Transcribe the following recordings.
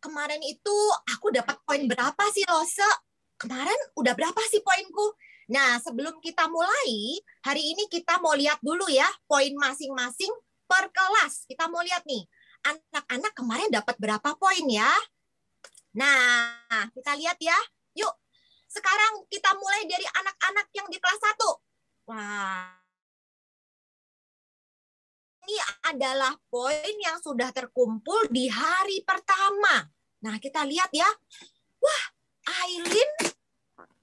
kemarin itu aku dapat poin berapa sih, Lose? Kemarin udah berapa sih poinku? Nah, sebelum kita mulai, hari ini kita mau lihat dulu ya, poin masing-masing per kelas. Kita mau lihat nih, anak-anak kemarin dapat berapa poin ya? Nah, kita lihat ya. Yuk, sekarang kita mulai dari anak-anak yang di kelas 1. Wah, ini adalah poin yang sudah terkumpul di hari pertama. Nah, kita lihat ya. Wah, Aileen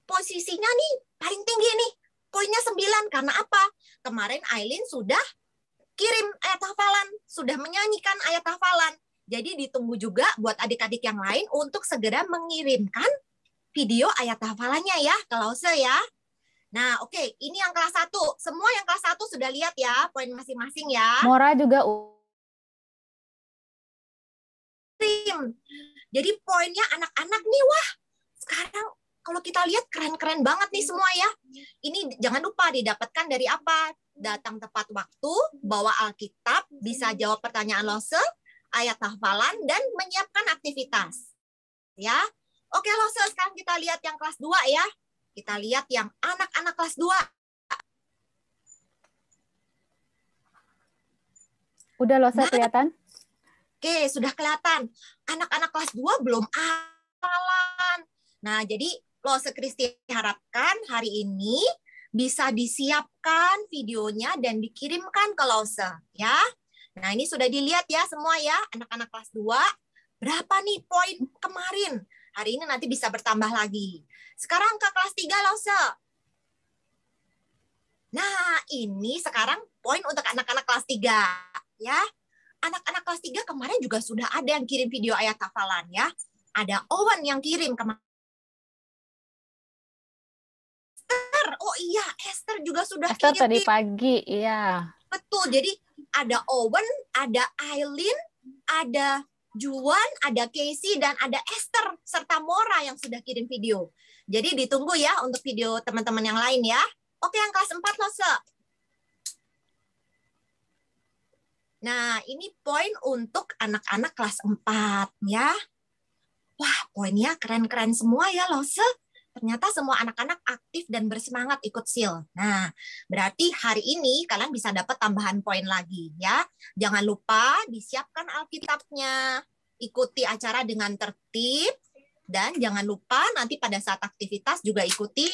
posisinya nih paling tinggi nih. Poinnya 9. Karena apa? Kemarin Aileen sudah kirim ayat hafalan, sudah menyanyikan ayat hafalan. Jadi ditunggu juga buat adik-adik yang lain untuk segera mengirimkan video ayat hafalannya ya ke Lause ya. Nah, oke, ini yang kelas 1. Semua yang kelas 1 sudah lihat ya poin masing-masing ya. Mora juga kirim. Jadi poinnya anak-anak nih, wah, sekarang kalau kita lihat keren-keren banget nih semua ya. Ini jangan lupa didapatkan dari apa? Datang tepat waktu, bawa Alkitab, bisa jawab pertanyaan Lose, ayat hafalan, dan menyiapkan aktivitas. Ya. Oke, Lose, sekarang kita lihat yang kelas 2 ya. Kita lihat yang anak-anak kelas 2. udah Lose kelihatan? Oke, sudah kelihatan. Anak-anak kelas 2 belum hafalan. Nah, jadi Lose Kristi harapkan hari ini bisa disiapkan videonya dan dikirimkan ke Lose ya. Nah, ini sudah dilihat ya semua ya, anak-anak kelas 2. Berapa nih poin kemarin? Hari ini nanti bisa bertambah lagi. Sekarang ke kelas 3 Lose. Nah, ini sekarang poin untuk anak-anak kelas 3 ya. Anak-anak kelas 3 kemarin juga sudah ada yang kirim video ayat hafalan ya. Ada Owen yang kirim kemarin. Oh iya, Esther juga sudah Esther kirim. tadi pagi, iya. Betul, jadi ada Owen, ada Aileen, ada Juan, ada Casey, dan ada Esther, serta Mora yang sudah kirim video. Jadi ditunggu ya untuk video teman-teman yang lain ya. Oke, yang kelas 4 Lose. Nah, ini poin untuk anak-anak kelas 4 ya. Wah, poinnya keren-keren semua ya Lose. Ternyata semua anak-anak aktif dan bersemangat ikut SIL. Nah, berarti hari ini kalian bisa dapat tambahan poin lagi ya. Jangan lupa disiapkan Alkitabnya, ikuti acara dengan tertib, dan jangan lupa nanti pada saat aktivitas juga ikuti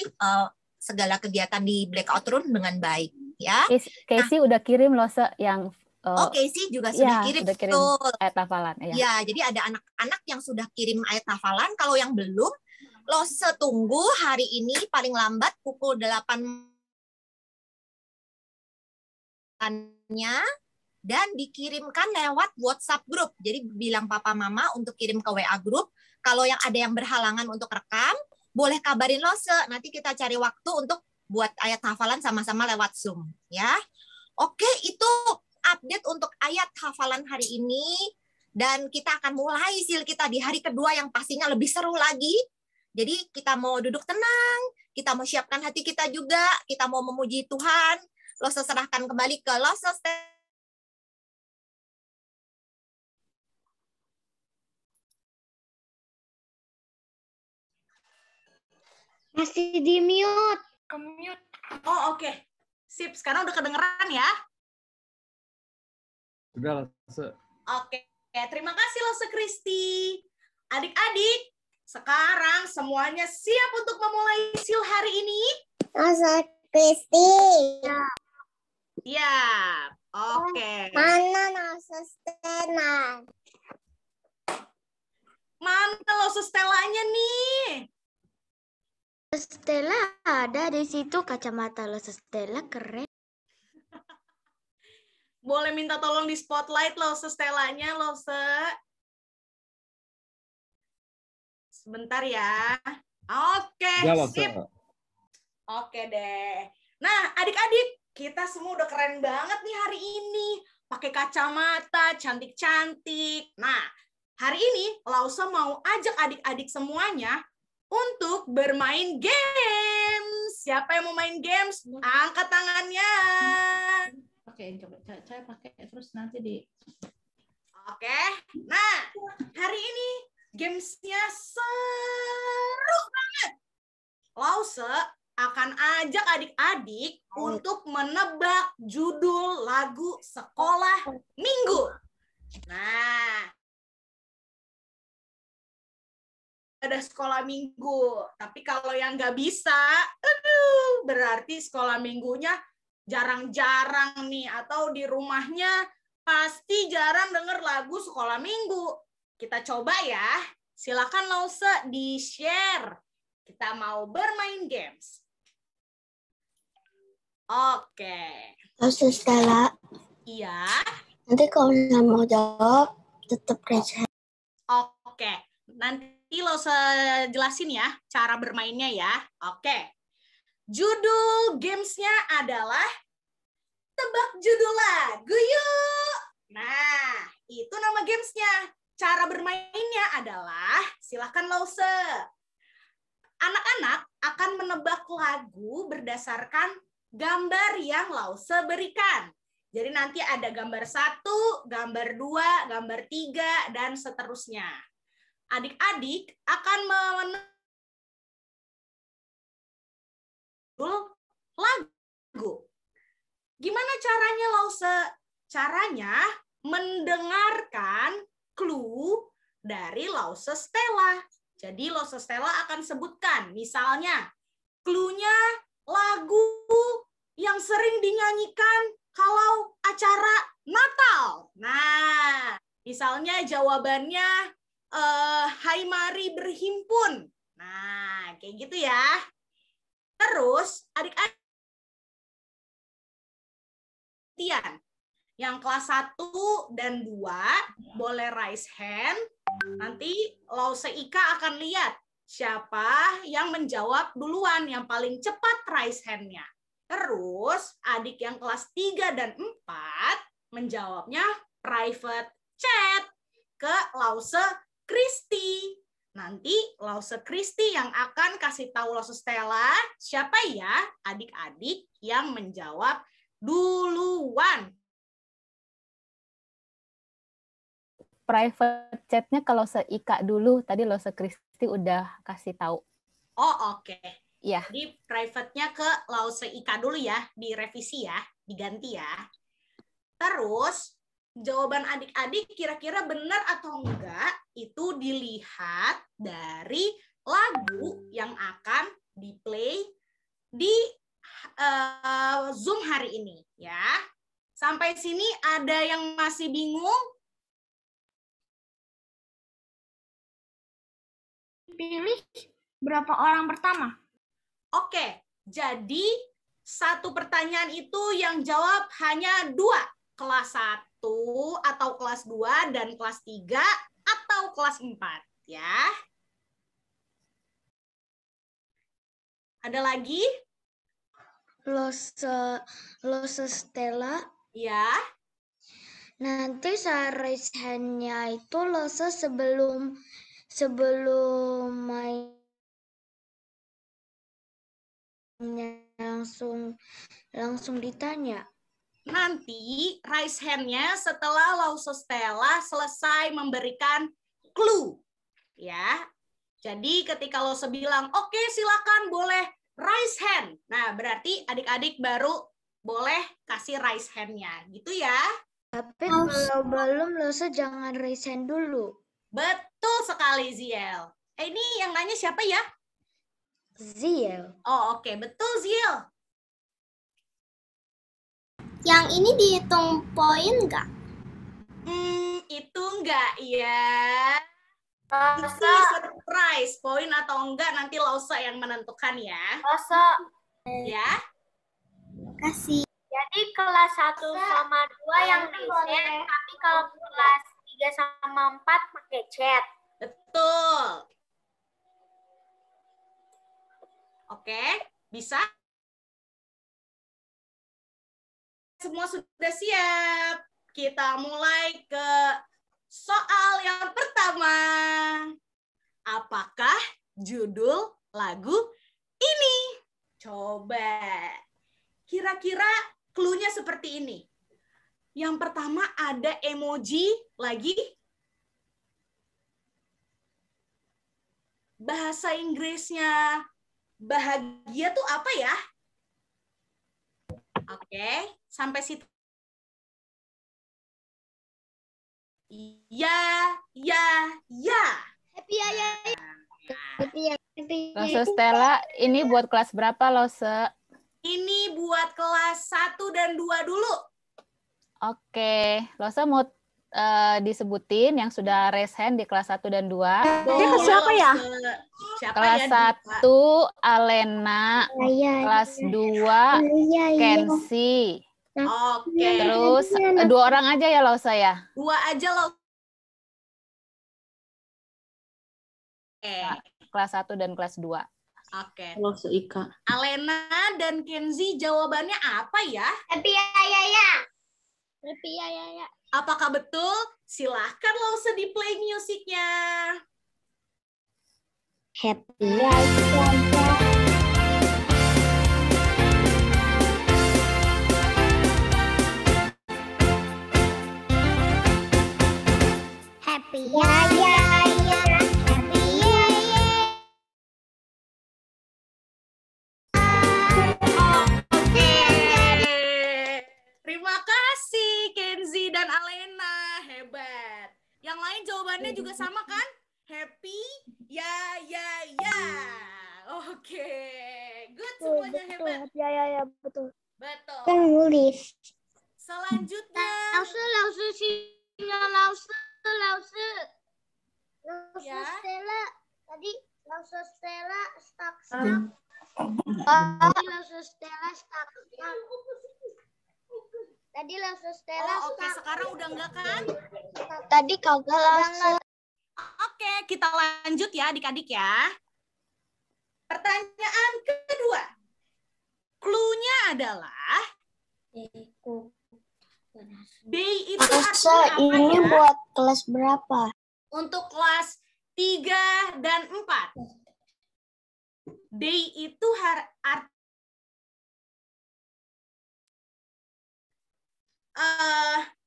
segala kegiatan di breakout room dengan baik ya. Casey udah kirim Lose yang Casey juga sudah kirim. Sudah kirim ayat hafalan. Ya, jadi ada anak-anak yang sudah kirim ayat hafalan. Kalau yang belum, Lose tunggu hari ini paling lambat pukul 8 dan dikirimkan lewat WhatsApp grup. Jadi bilang papa mama untuk kirim ke WA grup. Kalau yang ada yang berhalangan untuk rekam, boleh kabarin Lose. Nanti kita cari waktu untuk buat ayat hafalan sama-sama lewat Zoom ya. Oke, itu update untuk ayat hafalan hari ini. Dan kita akan mulai SIL kita di hari kedua yang pastinya lebih seru lagi. Jadi kita mau duduk tenang, kita mau siapkan hati kita juga, kita mau memuji Tuhan. Lose serahkan kembali ke Lose. Masih di mute. Ke-mute. Oh, oke. Sip, sekarang udah kedengeran ya? Udah, Lose. Oke, terima kasih Lose Kristi. Adik-adik, sekarang semuanya siap untuk memulai SIL hari ini? Lose Kristi. Siap. Oke. Mana Lose Stella? Mana Lose Stellanya nih? Stella ada di situ, kacamata Lose Stella keren. Boleh minta tolong di spotlight Lose Stellanya, Lose. Sebentar ya. Oke, sip. Oke deh. Nah, adik-adik, kita semua udah keren banget nih hari ini. Pakai kacamata, cantik-cantik. Nah, hari ini Lause mau ajak adik-adik semuanya untuk bermain games. Siapa yang mau main games? Angkat tangannya. Oke, coba saya pakai terus nanti di. Oke. Nah, hari ini Gamesnya seru banget. Lause akan ajak adik-adik untuk menebak judul lagu sekolah minggu. Nah, ada sekolah minggu. Tapi kalau yang nggak bisa, berarti sekolah minggunya jarang-jarang nih. Atau di rumahnya pasti jarang denger lagu sekolah minggu. Kita coba ya. Silakan Lause di-share. Kita mau bermain games. Oke. Lause Stella, Iya. nanti kalau nggak mau jawab, tetap raise hand. Oke. Nanti Lause jelasin ya cara bermainnya ya. Oke. Judul gamesnya adalah tebak judul lagu yuk. Nah, itu nama gamesnya. Cara bermainnya adalah, silakan Lause. Anak-anak akan menebak lagu berdasarkan gambar yang Lause berikan. Jadi nanti ada gambar 1, gambar 2, gambar 3, dan seterusnya. Adik-adik akan lagu. Gimana caranya, Lause? Caranya mendengarkan clue dari Lause Stella. Jadi Lause Stella akan sebutkan, misalnya clue-nya lagu yang sering dinyanyikan kalau acara Natal. Nah, misalnya jawabannya Hai Mari Berhimpun. Nah, kayak gitu ya. Terus adik-adik yang kelas 1 dan 2 boleh raise hand. Nanti Lause Ika akan lihat siapa yang menjawab duluan, yang paling cepat raise hand-nya. Terus adik yang kelas 3 dan 4 menjawabnya private chat ke Lause Kristi. Nanti Lause Kristi yang akan kasih tahu Lause Stella siapa ya adik-adik yang menjawab duluan. Private chatnya kalau Ika dulu, tadi Lause Kristi udah kasih tahu. Oh, oke. Iya. Jadi private-nya ke Lause Ika dulu ya, direvisi ya, diganti ya. Terus jawaban adik-adik kira-kira benar atau enggak itu dilihat dari lagu yang akan di-play di Zoom hari ini ya. Sampai sini ada yang masih bingung? Pilih berapa orang pertama? Oke, jadi satu pertanyaan itu yang jawab hanya 2. Kelas 1 atau kelas 2 dan kelas 3 atau kelas 4 ya. Ada lagi? Lause Stella, Ya. nanti saat raise hand-nya itu Lause sebelum mainnya langsung ditanya. Nanti raise hand-nya setelah Lause Stella selesai memberikan clue. Ya. Jadi ketika Lause bilang, oke silakan boleh raise hand. Nah, berarti adik-adik baru boleh kasih raise hand-nya. Gitu ya. Tapi kalau belum Lause jangan raise hand dulu. Betul sekali, Ziel. Ini yang nanya siapa ya? Ziel. Oh, oke. Betul, Ziel. Yang ini dihitung poin nggak? Itu enggak, ya. Nanti surprise. Poin atau enggak nanti Lause yang menentukan ya. Lause. Ya. Kasih. Jadi kelas 1 sama 2 yang reset, tapi kalau kelas 3 sama 4 pakai chat. Betul. Oke, bisa? Semua sudah siap. Kita mulai ke soal yang pertama. Apakah judul lagu ini? Coba. Kira-kira clue-nya seperti ini. Yang pertama ada emoji lagi bahasa Inggrisnya bahagia tuh apa ya? Oke, sampai situ. Ya. Happy ya. Happy ya. Lose Stella, ini buat kelas berapa, Lose? Ini buat kelas 1 dan 2 dulu. Oke, Lose mau disebutin yang sudah raise hand di kelas 1 dan 2. Boleh, siapa ya? Kelas 1 Alena, kelas 2 Kenzi. Oke. Terus 2 orang aja ya Lose ya? 2 aja loh. Kelas 1 dan kelas 2. Oke. Lose Ika. Alena dan Kenzi jawabannya apa ya? Happy ya. Happy ya. Apakah betul? Silahkan Lose di play musiknya. Happy ya. Happy ya. Happy ya. Oke. Terima kasih Kenzi dan Alena. Hebat. Yang lain jawabannya juga sama kan? Happy ya. Oke. Good, semuanya hebat. Ya, betul. Betul. Kan nulis. Selanjutnya. Ya. Stella. Tadi Lause Stella stuck. Tadi Lause Stella Oh, oke. Sekarang udah enggak kan? Tadi kagak langsung. Oke, kita lanjut ya adik-adik ya. Pertanyaan kedua. Clue-nya adalah day itu artinya apa Ini ya? buat kelas berapa? Untuk kelas 3 dan 4. Day itu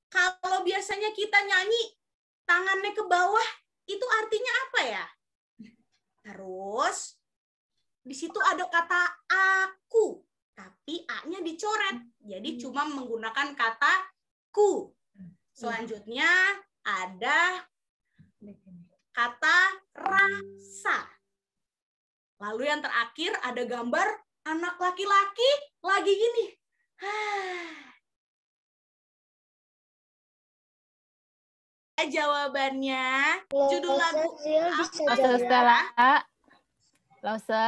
kalau biasanya kita nyanyi tangannya ke bawah, itu artinya apa ya? Terus di situ ada kata aku, tapi A-nya dicoret. Jadi cuma menggunakan kata ku. Selanjutnya ada kata rasa. Lalu yang terakhir ada gambar anak laki-laki lagi gini. Jawabannya judul lagu Lose Stella. Lose,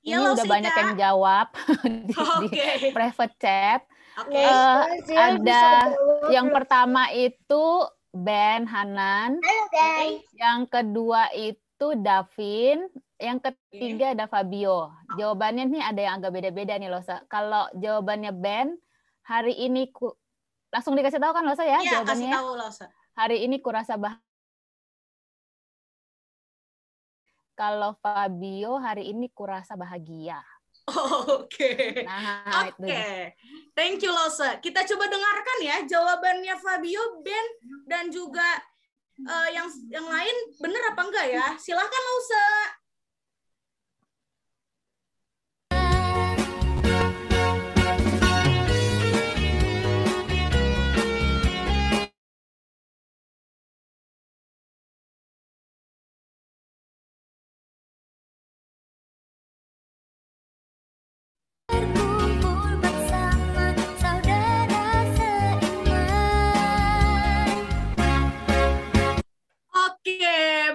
Ya, ini Lause udah banyak Ika. yang jawab di Oke. private chat. Oke. Ada yang pertama itu Ben Hanan, Halo guys. yang kedua itu Davin, yang ketiga ada Fabio. Jawabannya nih ada yang agak beda-beda nih Lose. Kalau jawabannya Ben, hari ini langsung dikasih tahu kan Lose ya Iya, jawabannya? kasih tahu Lause. Hari ini kurasa kalau Fabio hari ini kurasa bahagia. Oke. Nah, itu. Oke. Thank you Lause. Kita coba dengarkan ya jawabannya Fabio, Ben dan juga yang lain bener apa enggak ya? Silahkan Lause. Berkumpul bersama saudara seiman. Oke,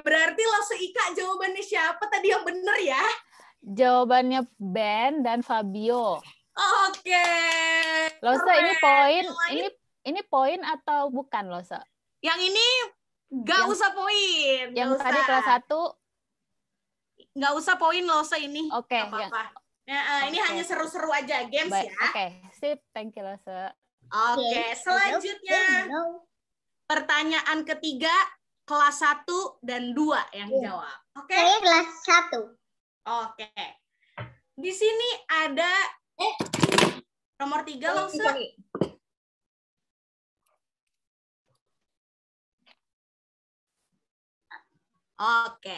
berarti Lause Ika jawabannya siapa tadi yang bener ya? Jawabannya Ben dan Fabio. Oke. Lose Keren. ini poin, Yang lain? ini poin atau bukan Lose? Yang ini nggak usah poin. Yang nggak tadi usah. kelas 1, Nggak usah poin Lause ini. Oke, Nggak apa-apa. Ini Oke. hanya seru-seru aja games baik. ya. Oke, sip, thank you Lose. Oke, selanjutnya pertanyaan ketiga kelas 1 dan 2 yang jawab. Oke. Saya kelas 1. Oke. Di sini ada nomor 3 Lause. Oke.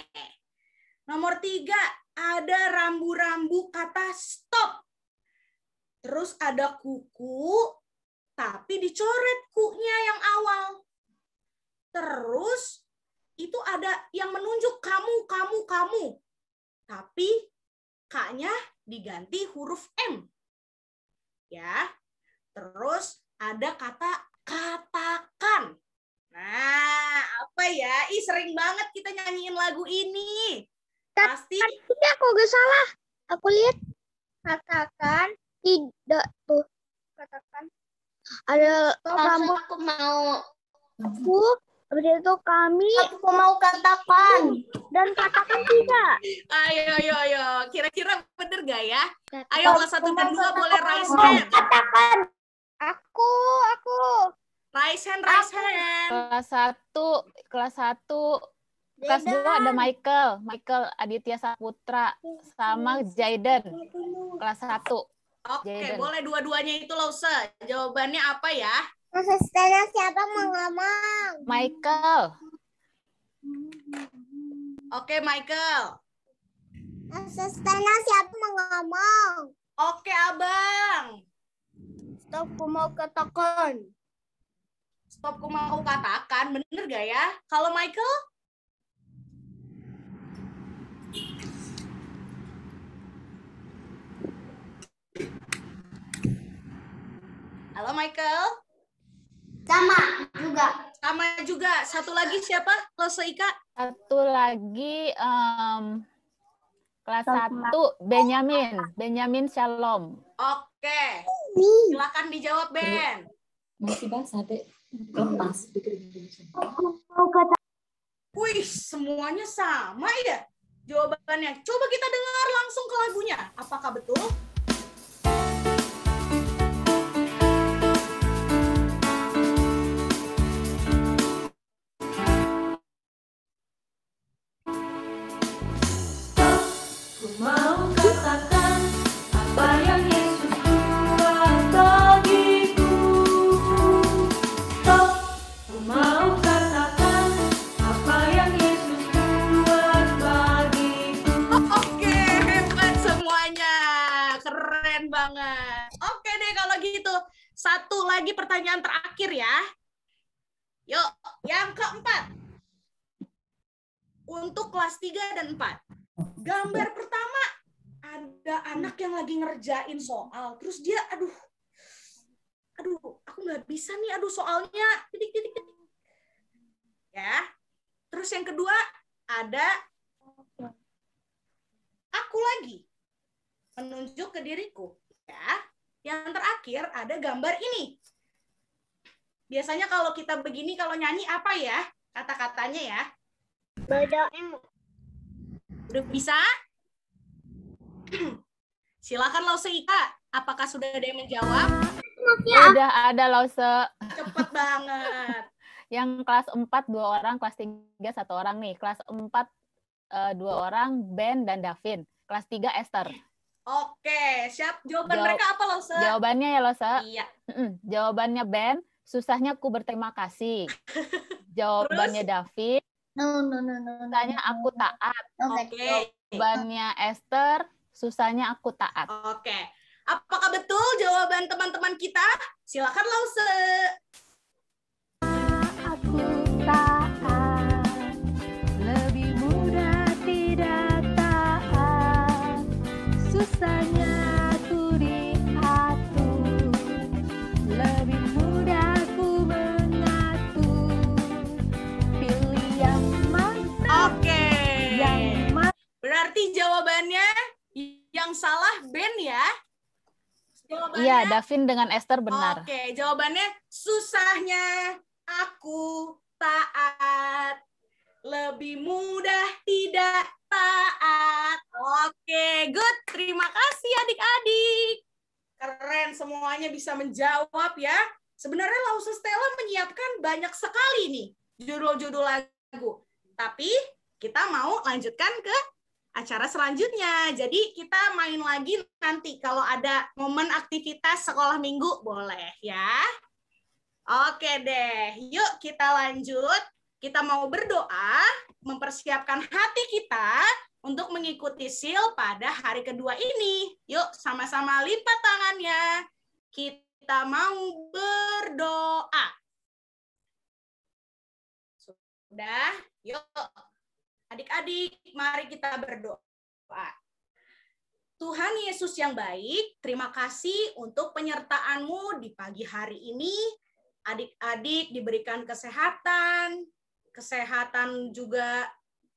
Nomor 3, ada rambu-rambu kata stop. Terus ada kuku, tapi dicoret kunya yang awal. Terus itu ada yang menunjuk kamu, kamu, kamu. Tapi K-nya diganti huruf M. Ya. Terus ada kata katakan. Nah, apa ya? Ih, sering banget kita nyanyiin lagu ini. Pasti. Ini aku gak salah. Aku lihat katakan tidak tuh. Katakan. Ada rambut. Aku mau. Aku. Habis itu kami. Aku mau katakan. Dan katakan tidak. Ayo. Kira-kira bener gak ya? Ayo, kelas 1 dan 2 boleh raise hand. Katakan. Aku. Raise hand, raise hand. Kelas 1, kelas 2 ada Michael Aditya Saputra sama Jaden. Kelas 1. Oke, Jaden. boleh dua-duanya itu Lause. Jawabannya apa ya? Stella siapa mau ngomong? Michael. Oke, Michael. Stella siapa mau ngomong? Oke, Abang. Stop, aku mau katakan. Stopku mau katakan, bener gak ya? Kalau Michael? Halo Michael? Sama juga. Sama juga. Satu lagi siapa? Lause Ika? Satu lagi kelas 1 Benyamin Shalom. Oke. Silakan dijawab, Ben. Masih basah, Dek. Lepas. Wih, semuanya sama ya jawabannya. Coba kita dengar langsung ke lagunya. Apakah betul? Ku mau katakan apa yang Yesus buat bagiku. Stop. Ku mau katakan apa yang Yesus buat bagiku. Oke, hebat semuanya. Keren banget. Oke deh kalau gitu. Satu lagi pertanyaan terakhir ya. Yuk, yang keempat. Untuk kelas 3 dan 4. Gambar pertama, ada anak yang lagi ngerjain soal. Terus dia, aduh, aku nggak bisa nih, soalnya, titik. Ya. Terus yang kedua, ada aku lagi. Menunjuk ke diriku. Ya. Yang terakhir, ada gambar ini. Biasanya kalau kita begini, kalau nyanyi apa ya? Kata-katanya ya. Bedain. Udah bisa? Silakan Lause Ika. Apakah sudah ada yang menjawab? Udah ada Lause. Cepet banget. Yang kelas 4 2 orang, kelas 3 1 orang nih. Kelas 4 2 orang, Ben dan Davin. Kelas 3 Esther. Oke, siap. Jawaban mereka apa, Lause? Jawabannya ya, Lause. Iya. Jawabannya Ben, susahnya ku berterima kasih. Jawabannya Davin, No. susahnya aku taat. Oke. Jawabannya Esther, susahnya aku taat. Oke. Apakah betul jawaban teman-teman kita? Silakan Lause. Aku taat, lebih mudah tidak taat, susahnya ku diatur, lebih mudah ku mengatur, pilih yang mana, Oke. yang mana. Berarti jawabannya yang salah Ben ya? Jawabannya Iya, Davin dengan Esther benar. Oke, jawabannya susahnya aku taat, lebih mudah tidak taat. Oke, good. Terima kasih adik-adik. Keren semuanya bisa menjawab ya. Sebenarnya Lause Stella menyiapkan banyak sekali nih judul-judul lagu. Tapi kita mau lanjutkan ke acara selanjutnya. Jadi kita main lagi nanti kalau ada momen aktivitas sekolah minggu boleh ya. Oke deh, yuk kita lanjut kita mau berdoa, mempersiapkan hati kita untuk mengikuti seal pada hari kedua ini. Yuk, sama-sama lipat tangannya. Kita mau berdoa. Sudah? Yuk, adik-adik, mari kita berdoa. Tuhan Yesus yang baik, terima kasih untuk penyertaan-Mu di pagi hari ini. Adik-adik diberikan kesehatan juga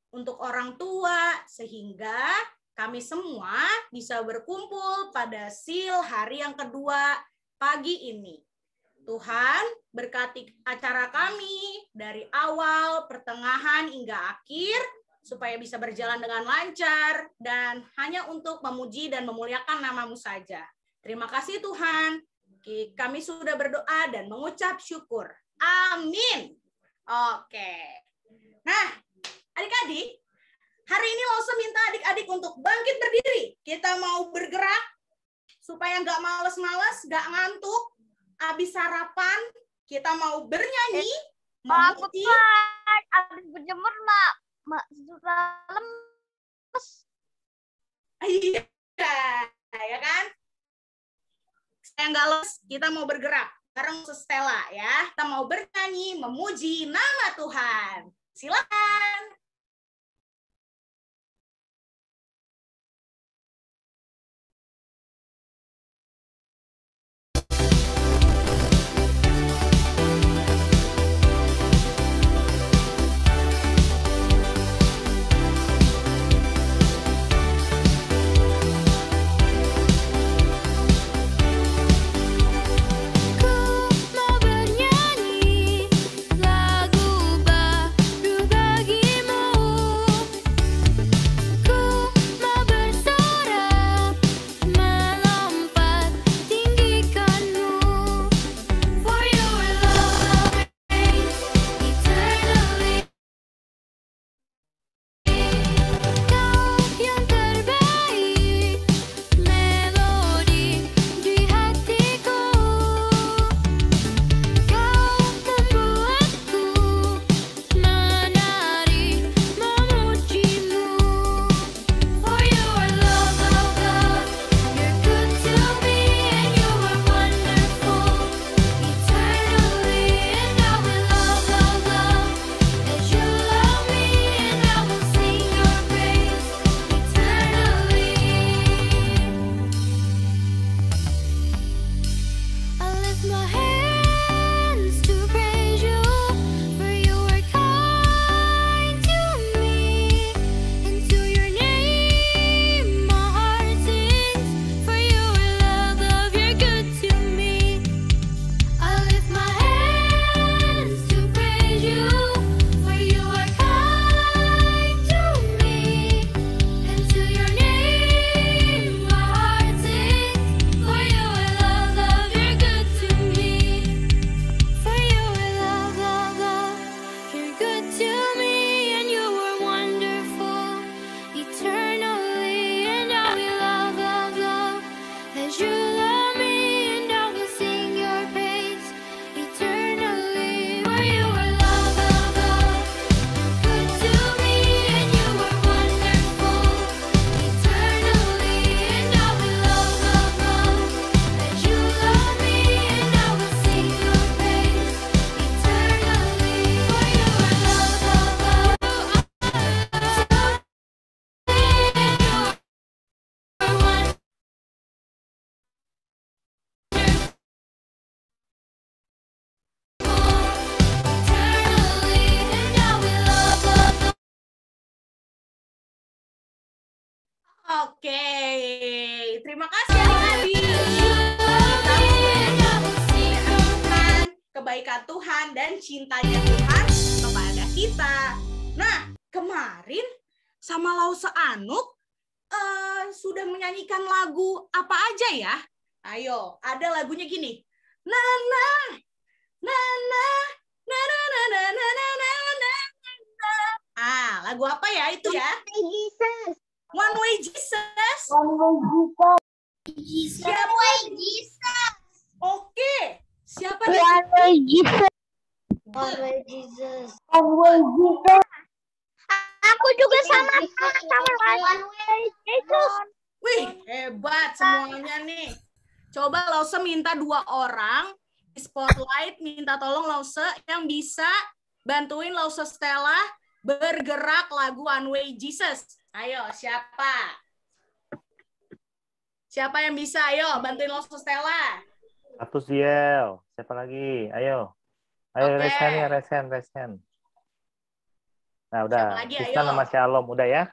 untuk orang tua, sehingga kami semua bisa berkumpul pada seal hari yang kedua pagi ini. Tuhan, berkati acara kami dari awal, pertengahan, hingga akhir, supaya bisa berjalan dengan lancar, dan hanya untuk memuji dan memuliakan nama-Mu saja. Terima kasih Tuhan, kami sudah berdoa dan mengucap syukur. Amin. Oke. Nah, adik-adik, hari ini Lause minta adik-adik untuk bangkit berdiri. Kita mau bergerak, supaya nggak males-males, nggak ngantuk, habis sarapan, kita mau bernyanyi, memuji. Habis berjemur, Mak, sudah lemes. Iya, ya kan? Saya nggak lemes, kita mau bergerak bareng Stella ya. Kita mau bernyanyi, memuji nama Tuhan. Silakan. Oke, terima kasih adik-adik. Kebaikan Tuhan dan cintanya Tuhan kepada kita. Nah, kemarin sama Lause Anuk sudah menyanyikan lagu apa aja ya? Ayo, ada lagunya gini. Nana, nana, nana, nana, nana, nana. Ah, lagu apa ya itu ya? Jesus. One Way Jesus. One Way Jesus. Siapa? One Way Jesus. Oke. Siapa One Way Jesus. Aku juga sama Wih, hebat semuanya nih. Coba Lause minta 2 orang di spotlight, minta tolong Lause yang bisa bantuin Lause Stella bergerak lagu One Way Jesus. Ayo, siapa? Siapa yang bisa? Ayo, bantuin Lause Stella. Satu Ziel. Siapa lagi? Ayo. Ayo, Oke. raise hand. Nah, udah. Lagi, Tristan ayo. sama Shalom. Udah ya?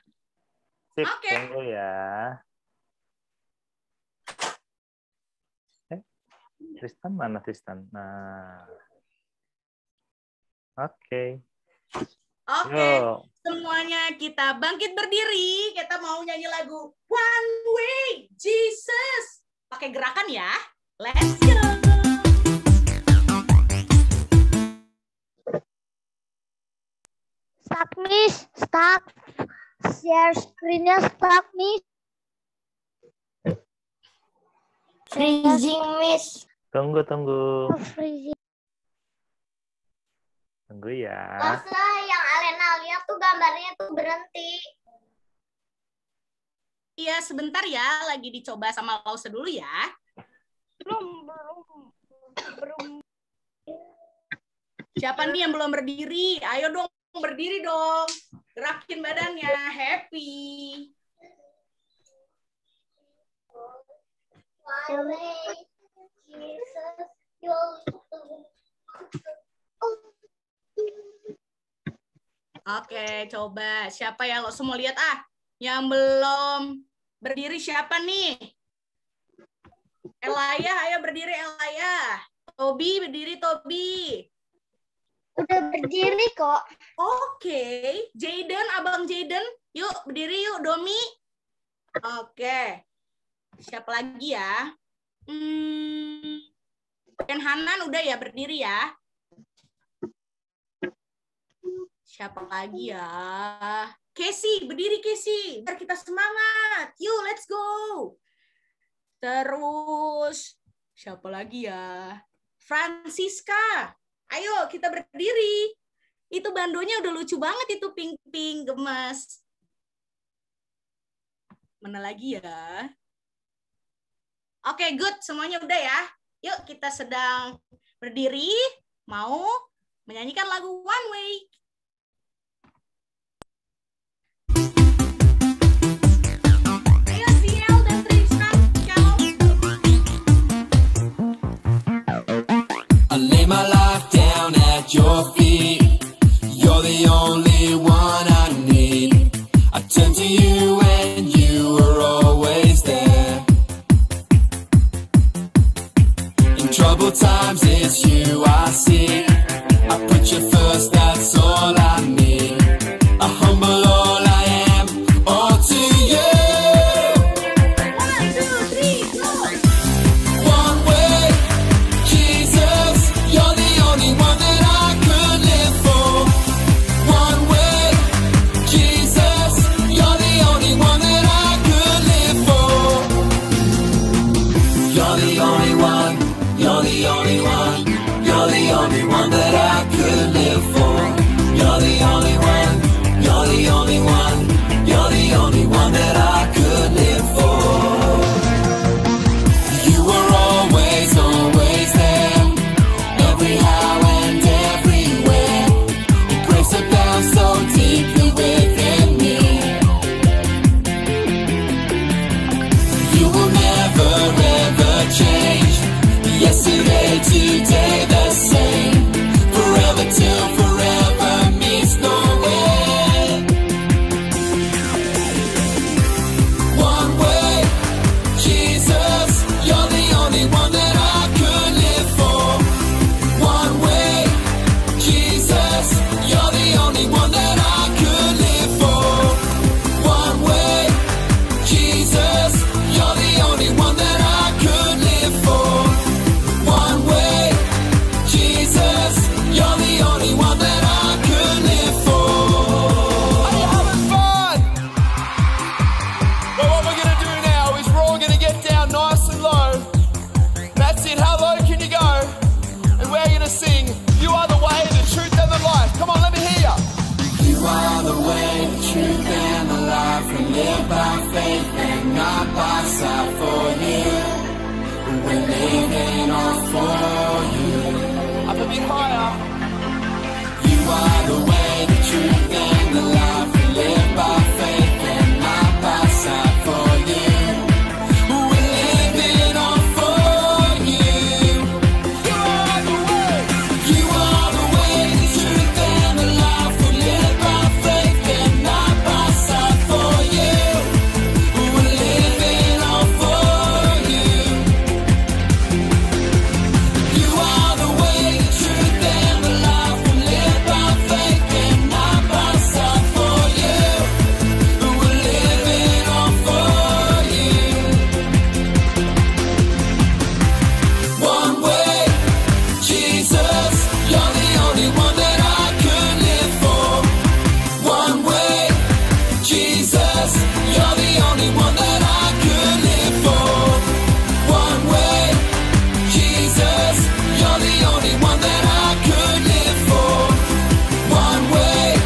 Sip, Oke. tunggu ya. Tristan mana Tristan? Nah. Oke. Oke, Yuk. semuanya kita bangkit berdiri. Kita mau nyanyi lagu One Way Jesus. Pakai gerakan ya. Let's go. Stuck, Miss. Stuck. Share screen-nya stuck, Miss. Freezing, Miss. Tunggu. Freezing. Tunggu ya. Masa yang Alena lihat tuh gambarnya tuh berhenti. Iya, sebentar ya. Lagi dicoba sama Lause dulu ya. Belum. Siapa nih yang belum berdiri? Ayo dong, berdiri dong. Gerakin badannya. Happy. Oke, coba. Siapa ya? Lo semua lihat Yang belum berdiri siapa nih? Elaya, ayo berdiri Elaya. Tobi, berdiri Tobi. Udah berdiri kok. Oke, Jaden, Abang Jaden. Yuk, berdiri yuk, Domi. Oke. Siapa lagi ya? Dan Hanan udah ya berdiri ya. Siapa lagi ya? Casey, berdiri Casey. Biar kita semangat. Yuk, let's go. Terus, siapa lagi ya? Francisca. Ayo, kita berdiri. Itu bandonya udah lucu banget itu, pink-pink, gemes. Mana lagi ya? Oke, good. Semuanya udah ya. Yuk, kita sedang berdiri. Mau menyanyikan lagu One Way. Ayo, Ziel dan Tristan. I lay my life down at your feet. You're the only one I need. I turn to you and you are always there. In troubled times it's you I see. I put you first, that's all I need. I humble all I am, all to you. 1, 2, 3, go! One way, Jesus, you're the only one that I could live for. One way, Jesus, you're the only one that I could live for. You're the only one, you're the only one, you're the only one that I could live for. You're the only one, you're the only one, you're the only one that I could live for. You were always, always there, every how and everywhere. Your grace abounds so deeply within me. You will never ever change. Yesterday, today, the same. Forever till forever meets no end. I pass out for you. We're living all for you. Up a bit higher. You are the way, the truth, and the life. We live by faith, and I pass out for you. We're living all for you. You are the way. You are the way, the truth, and the life. We live by faith, and I pass out for you. We're living all for you. You are the way, the truth, and the life. We live by faith, and I pass out for you. We're living all for you. One way, Jesus, you're the only one that I could live for. One way, Jesus, you're the only one that I could live for. One way, Jesus, you're the only one that I could live for. One way,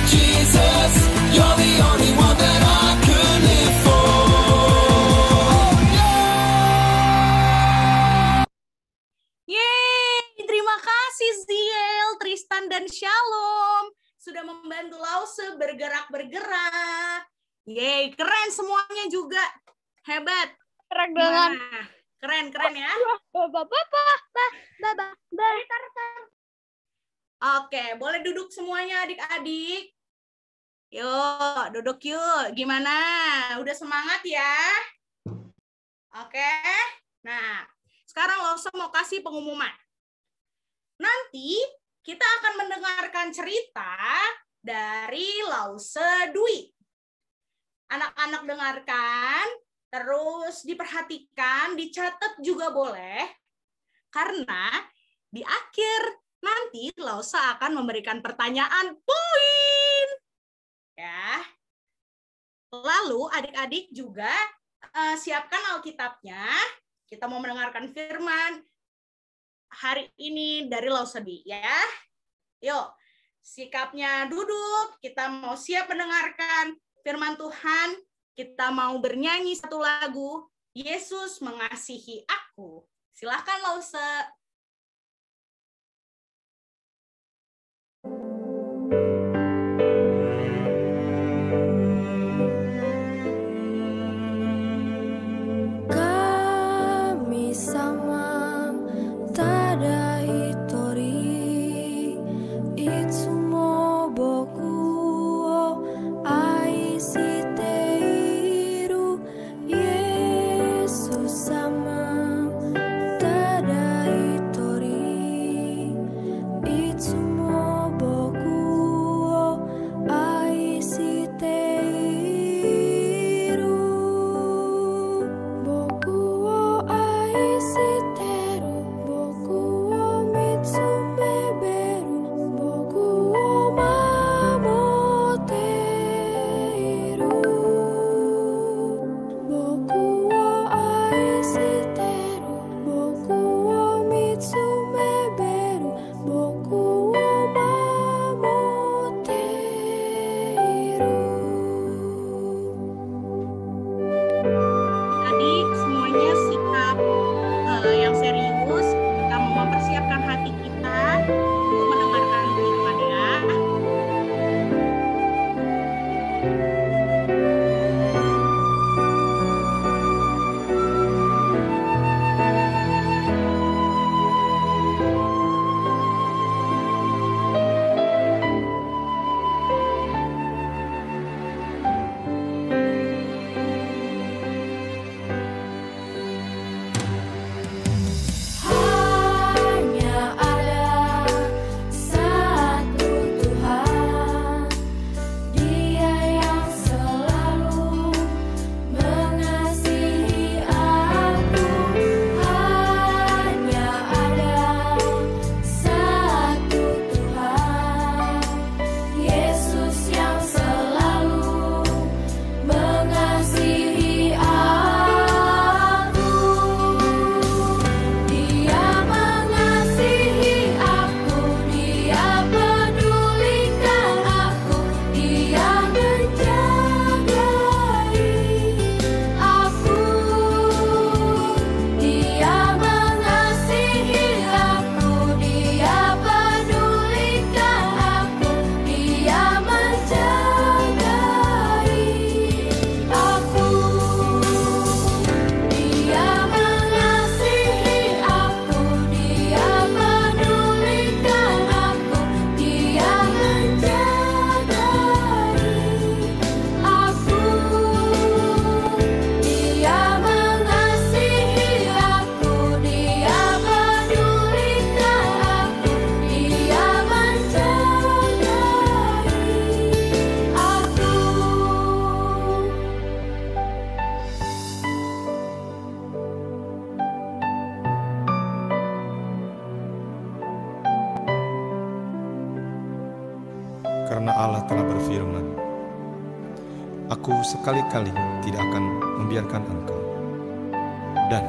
Jesus, you're the only one that I could live for. Yeay, terima kasih Ziel, Tristan, dan Shalom. Sudah membantu Lause bergerak-bergerak. Yeay, keren semuanya juga. Hebat. Keren Gimana? Keren ya. Oke, boleh duduk semuanya adik-adik. Yuk, duduk yuk. Gimana? Udah semangat ya? Oke. Nah, sekarang Lause mau kasih pengumuman. Nanti kita akan mendengarkan cerita dari Lause Dwi. Anak-anak dengarkan, terus diperhatikan, dicatat juga boleh. Karena di akhir nanti Lause akan memberikan pertanyaan poin. Ya. Lalu adik-adik juga siapkan Alkitabnya. Kita mau mendengarkan firman hari ini dari Lause Dwi ya. Yuk, sikapnya duduk, kita mau siap mendengarkan firman Tuhan, kita mau bernyanyi satu lagu, Yesus mengasihi aku. Silahkan Lause. Kami sama tada hitori itsumo boku o aishite iru Yesus sama tada hitori Aku sekali-kali tidak akan membiarkan engkau. Dan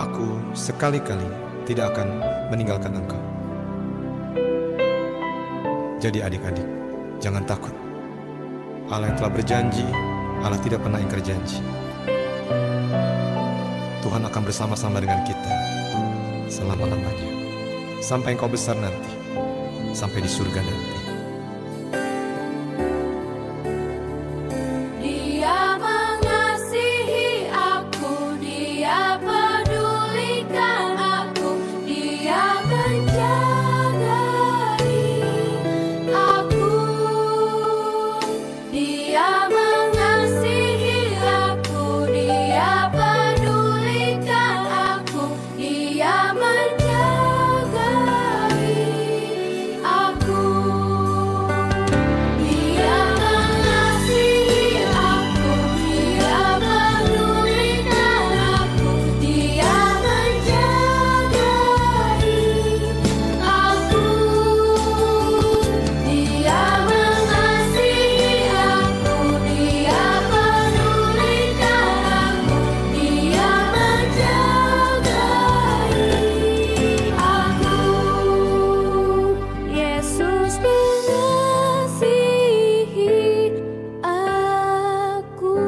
aku sekali-kali tidak akan meninggalkan engkau. Jadi adik-adik, jangan takut. Allah yang telah berjanji, Allah tidak pernah ingkar janji. Tuhan akan bersama-sama dengan kita selama-lamanya. Sampai engkau besar nanti, sampai di surga nanti. Dia mengasihi aku, Dia pedulikan aku, Dia menjagai aku. Dia mengasihi aku, Dia pedulikan aku, Dia menjagai aku. Dia mengasihi aku, Dia pedulikan aku, Dia menjagai aku. Dia mengasihi aku, Dia pedulikan aku, Dia menjagai aku. Yesus mengasihi aku.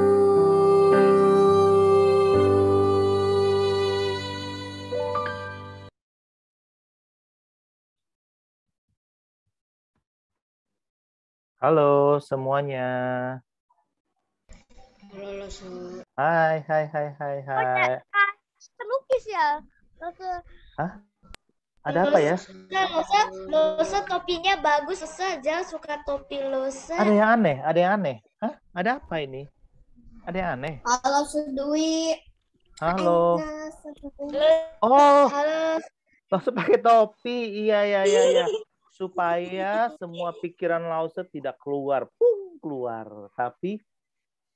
Halo semuanya. Hai, hai, hai, hai, hai. Pelukis ya. Hah? Ada apa ya? Losa topinya bagus, Losa jangan suka topi Losa. Ada yang aneh, ada yang aneh. Hah? Ada apa ini? Ada yang aneh. Halo Sudwi. Halo. Oh, Halo. langsung pakai topi. Iya, iya, iya, iya. Supaya semua pikiran Lause tidak keluar, keluar, tapi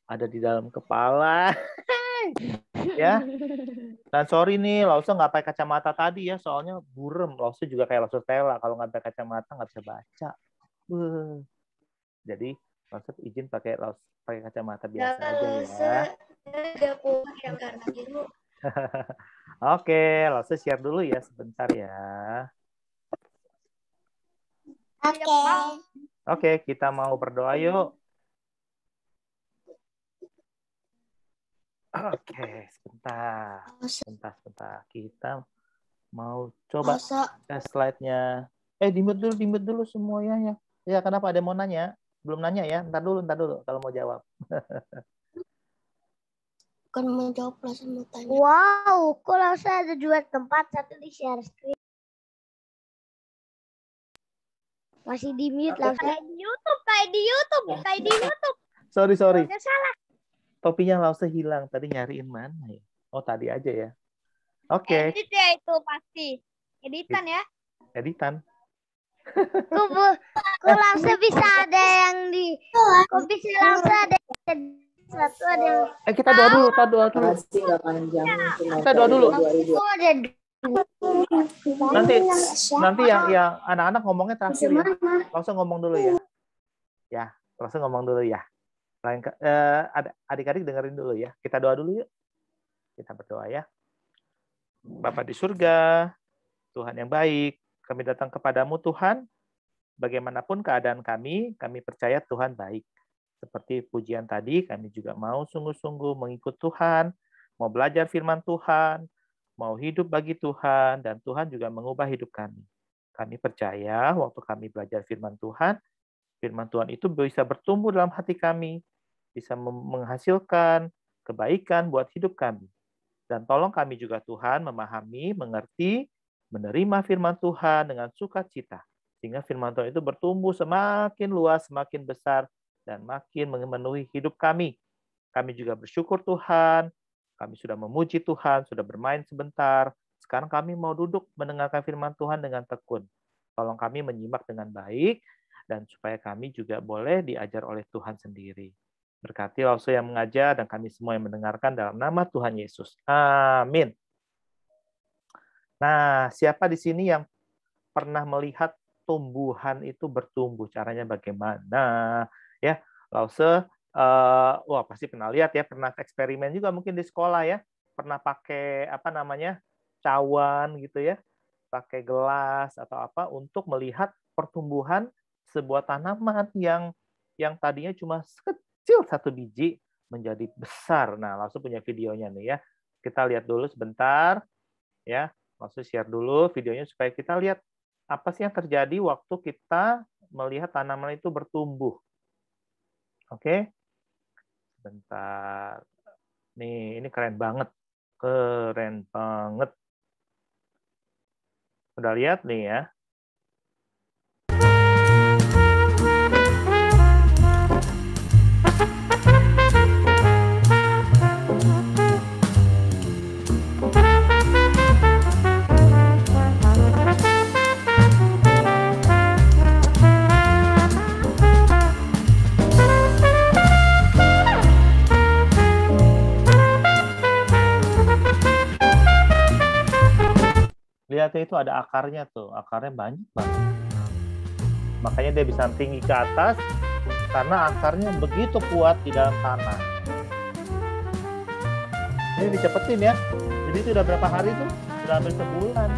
ada di dalam kepala. Ya. Dan sorry nih, Lause nggak pakai kacamata tadi ya, soalnya burem. Lause juga kayak Lause Stella, kalau nggak pakai kacamata nggak bisa baca. Jadi Lause izin pakai kacamata biasa aja ya. Udah kuat yang karena gitu. Oke, Lause share dulu ya sebentar ya. Oke, kita mau berdoa yuk. Oke, sebentar. Kita mau coba slide-nya. Di-mute dulu semuanya ya. Ya, kenapa ada yang mau nanya? Belum nanya ya? Ntar dulu kalau mau jawab. Bukan mau jawab, langsung mau tanya. Wow, kok langsung ada 2 tempat, satu di share screen. Masih di mute langsung. Kayak di YouTube. Sorry. Udah salah. Topinya Lause hilang. Tadi nyariin mana ya? Oh, tadi aja ya. Oke. Edit ya itu pasti. Editan ya. Editan. Kok langsung bisa ada yang di... Kok bisa langsung ada satu ada yang... Kita doa dulu. Kita doa dulu. Oh, ada Nanti yang anak-anak ngomongnya terakhir ya. Langsung ngomong dulu ya. Ya, langsung ngomong dulu ya. Adik-adik dengerin dulu ya. Kita doa dulu yuk. Kita berdoa ya. Bapa di surga, Tuhan yang baik, kami datang kepadamu Tuhan. Bagaimanapun keadaan kami percaya Tuhan baik. Seperti pujian tadi, kami juga mau sungguh-sungguh mengikut Tuhan, mau belajar firman Tuhan, mau hidup bagi Tuhan, dan Tuhan juga mengubah hidup kami. Kami percaya waktu kami belajar firman Tuhan itu bisa bertumbuh dalam hati kami, bisa menghasilkan kebaikan buat hidup kami. Dan tolong kami juga Tuhan memahami, mengerti, menerima firman Tuhan dengan sukacita. Sehingga firman Tuhan itu bertumbuh semakin luas, semakin besar, dan makin memenuhi hidup kami. Kami juga bersyukur Tuhan, kami sudah memuji Tuhan, sudah bermain sebentar. Sekarang kami mau duduk mendengarkan firman Tuhan dengan tekun. Tolong kami menyimak dengan baik, dan supaya kami juga boleh diajar oleh Tuhan sendiri. Berkati Lause yang mengajar, dan kami semua yang mendengarkan dalam nama Tuhan Yesus. Amin. Nah, siapa di sini yang pernah melihat tumbuhan itu bertumbuh? Caranya bagaimana? Ya, Lause Wah pasti pernah lihat ya, pernah eksperimen juga mungkin di sekolah ya, pernah pakai cawan gitu ya, pakai gelas atau apa untuk melihat pertumbuhan sebuah tanaman yang tadinya cuma kecil satu biji menjadi besar. Nah, langsung punya videonya nih ya. Kita lihat dulu sebentar ya, langsung share dulu videonya supaya kita lihat apa sih yang terjadi waktu kita melihat tanaman itu bertumbuh. Oke. Bentar. Nih, ini keren banget. Keren banget. Udah lihat nih ya. Lihat itu ada akarnya tuh, akarnya banyak banget. Makanya dia bisa tinggi ke atas karena akarnya begitu kuat di dalam tanah. Ini dicepetin ya. Jadi itu udah berapa hari tuh? Udah hampir sebulan.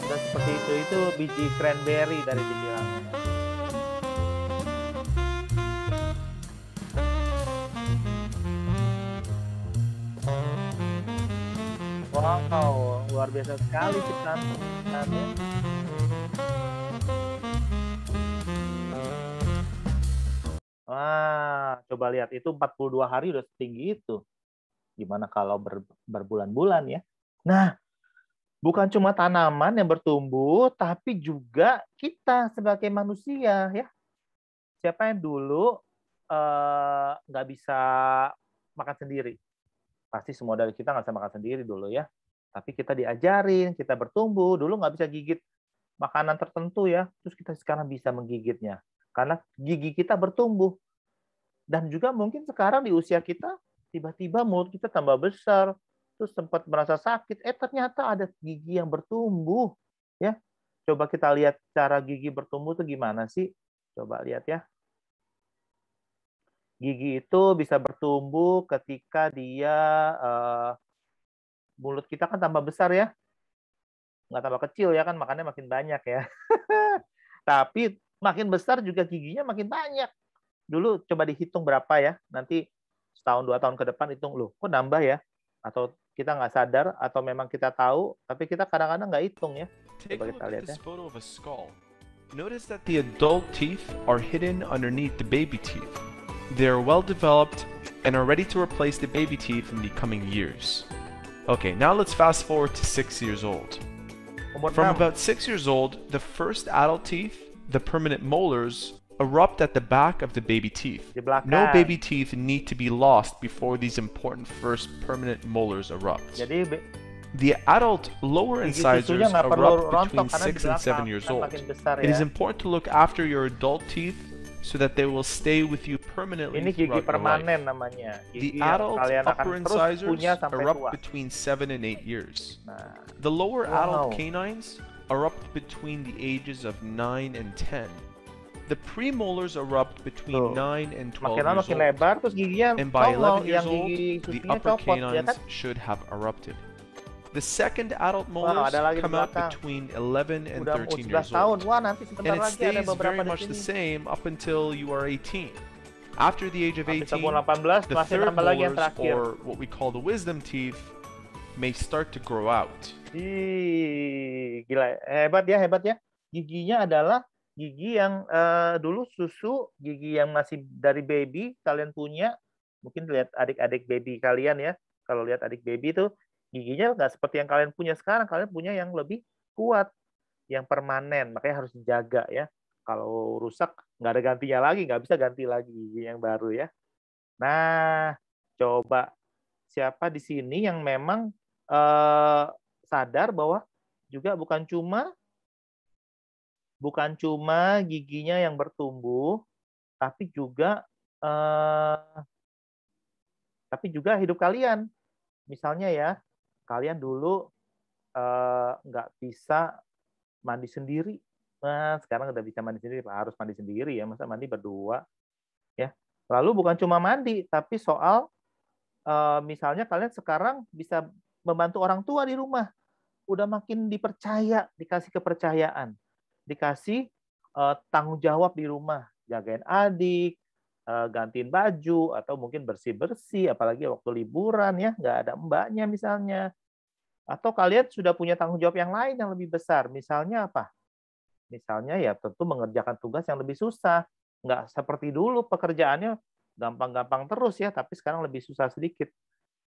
Udah seperti itu biji cranberry dari dibilangnya. Wow, luar biasa sekali ciptaannya. Wah, coba lihat itu 42 hari udah setinggi itu. Gimana kalau berbulan-bulan ya? Nah, bukan cuma tanaman yang bertumbuh, tapi juga kita sebagai manusia ya. Siapa yang dulu nggak bisa makan sendiri? Pasti semua dari kita nggak bisa makan sendiri dulu ya. Tapi kita diajarin, kita bertumbuh. Dulu nggak bisa gigit makanan tertentu ya. Terus kita sekarang bisa menggigitnya. Karena gigi kita bertumbuh. Dan juga mungkin sekarang di usia kita, tiba-tiba mulut kita tambah besar. Terus sempat merasa sakit. Ternyata ada gigi yang bertumbuh. Ya, coba kita lihat cara gigi bertumbuh itu gimana sih? Coba lihat ya. Gigi itu bisa bertumbuh ketika dia mulut kita kan tambah besar ya, nggak tambah kecil ya kan, makannya makin banyak ya. Tapi makin besar juga giginya makin banyak. Dulu coba dihitung berapa ya, nanti setahun 2 tahun ke depan hitung, loh kok nambah ya? Atau kita nggak sadar, atau memang kita tahu, tapi kita kadang-kadang nggak hitung ya. Coba kita lihat ya. Notice that the adult teeth are hidden underneath the baby teeth. They are well developed and are ready to replace the baby teeth in the coming years. Okay, now let's fast forward to 6 years old. From about 6 years old, the first adult teeth, the permanent molars, erupt at the back of the baby teeth. No baby teeth need to be lost before these important first permanent molars erupt. The adult lower incisors erupt between 6 and 7 years old. It is important to look after your adult teeth so that they will stay with you permanently throughout your life. The adult upper incisors erupt between 7 and 8 years. The lower adult canines erupt between the ages of 9 and 10. The premolars erupt between 9 and 12 years old. And by 11 years old, the upper canines should have erupted. The second adult molars come out between 11 and 13 years old. And it stays very much the same up until you are 18. After the age of 18, the third molars, or what we call the wisdom teeth, may start to grow out. Gila, hebat ya. Giginya adalah gigi yang dulu susu, gigi yang masih dari baby kalian punya. Mungkin lihat adik-adik baby kalian ya. Kalau lihat adik baby itu giginya nggak seperti yang kalian punya sekarang. Kalian punya yang lebih kuat, yang permanen. Makanya harus dijaga ya. Kalau rusak, nggak ada gantinya lagi. Nggak bisa ganti lagi gigi yang baru ya. Nah, coba siapa di sini yang memang sadar bahwa juga bukan cuma giginya yang bertumbuh, tapi juga hidup kalian. Misalnya ya, kalian dulu nggak bisa mandi sendiri. Nah, sekarang udah bisa mandi sendiri. Harus mandi sendiri ya, masa mandi berdua. Ya, Lalu bukan cuma mandi, tapi soal misalnya kalian sekarang bisa membantu orang tua di rumah. Udah makin dipercaya, dikasih kepercayaan, dikasih tanggung jawab di rumah, jagain adik, gantiin baju, atau mungkin bersih-bersih, apalagi waktu liburan ya, nggak ada mbaknya misalnya. Atau kalian sudah punya tanggung jawab yang lain yang lebih besar. Misalnya apa? Misalnya ya tentu mengerjakan tugas yang lebih susah. Nggak seperti dulu pekerjaannya gampang-gampang terus ya, tapi sekarang lebih susah sedikit.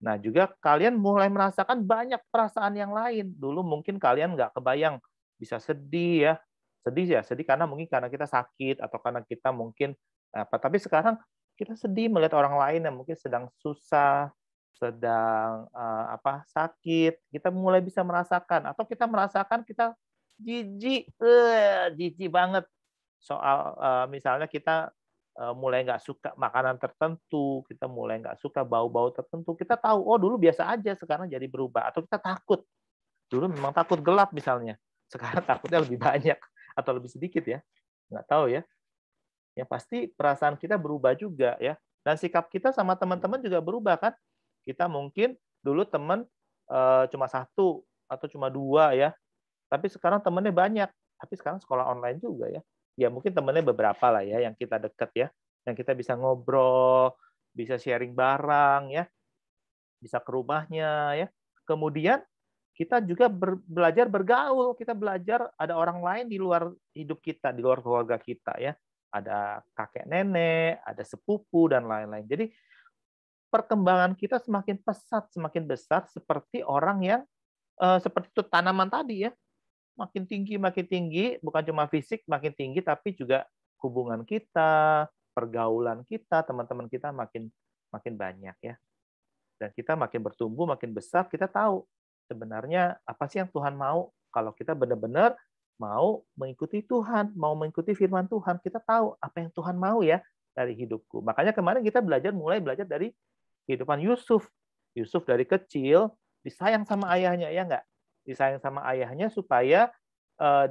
Nah, juga kalian mulai merasakan banyak perasaan yang lain. Dulu mungkin kalian nggak kebayang bisa sedih ya. Sedih karena mungkin karena kita sakit atau karena kita mungkin apa. Tapi sekarang kita sedih melihat orang lain yang mungkin sedang susah, sedang sakit. Kita mulai bisa merasakan atau kita merasakan kita jijik banget soal misalnya kita mulai nggak suka makanan tertentu, kita mulai nggak suka bau-bau tertentu, kita tahu, oh dulu biasa aja, sekarang jadi berubah. Atau kita takut, dulu memang takut gelap misalnya, sekarang takutnya lebih banyak atau lebih sedikit ya, nggak tahu ya. Ya pasti perasaan kita berubah juga ya, dan sikap kita sama teman-teman juga berubah kan. Kita mungkin dulu teman cuma satu atau cuma dua ya, tapi sekarang temannya banyak. Tapi sekarang sekolah online juga ya. Ya mungkin temennya beberapa lah ya yang kita dekat ya, yang kita bisa ngobrol, bisa sharing barang ya, bisa ke rumahnya ya. Kemudian kita juga belajar bergaul, kita belajar ada orang lain di luar hidup kita, di luar keluarga kita ya. Ada kakek nenek, ada sepupu dan lain-lain. Jadi perkembangan kita semakin pesat, semakin besar seperti orang yang seperti itu tanaman tadi ya. Makin tinggi, bukan cuma fisik makin tinggi, tapi juga hubungan kita, pergaulan kita, teman-teman kita makin banyak ya. Dan kita makin bertumbuh, makin besar, kita tahu sebenarnya apa sih yang Tuhan mau. Kalau kita benar-benar mau mengikuti Tuhan, mau mengikuti firman Tuhan, kita tahu apa yang Tuhan mau ya dari hidupku. Makanya kemarin kita mulai belajar dari kehidupan Yusuf. Yusuf dari kecil disayang sama ayahnya, ya enggak? Disayang sama ayahnya supaya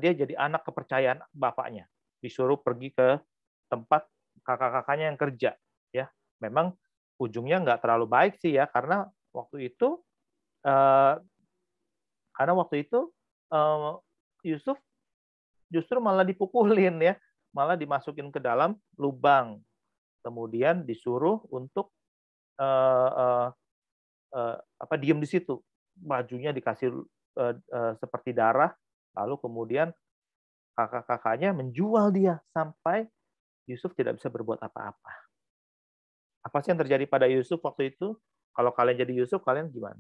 dia jadi anak kepercayaan bapaknya. Disuruh pergi ke tempat kakak-kakaknya yang kerja. Ya, memang ujungnya nggak terlalu baik sih ya, karena waktu itu Yusuf justru malah dipukulin ya, malah dimasukin ke dalam lubang. Kemudian disuruh untuk diem di situ. Bajunya dikasih seperti darah, lalu kemudian kakak-kakaknya menjual dia sampai Yusuf tidak bisa berbuat apa-apa. Apa sih yang terjadi pada Yusuf waktu itu? Kalau kalian jadi Yusuf, kalian gimana?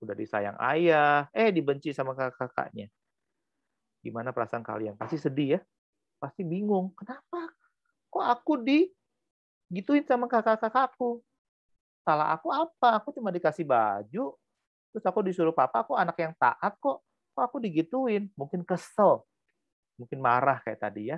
Udah disayang ayah, dibenci sama kakak-kakaknya. Gimana perasaan kalian? Pasti sedih ya? Pasti bingung. Kenapa? Kok aku digituin sama kakak-kakakku? Salah aku apa? Aku cuma dikasih baju, terus aku disuruh papa, aku anak yang taat kok aku digituin? Mungkin kesel, mungkin marah kayak tadi ya.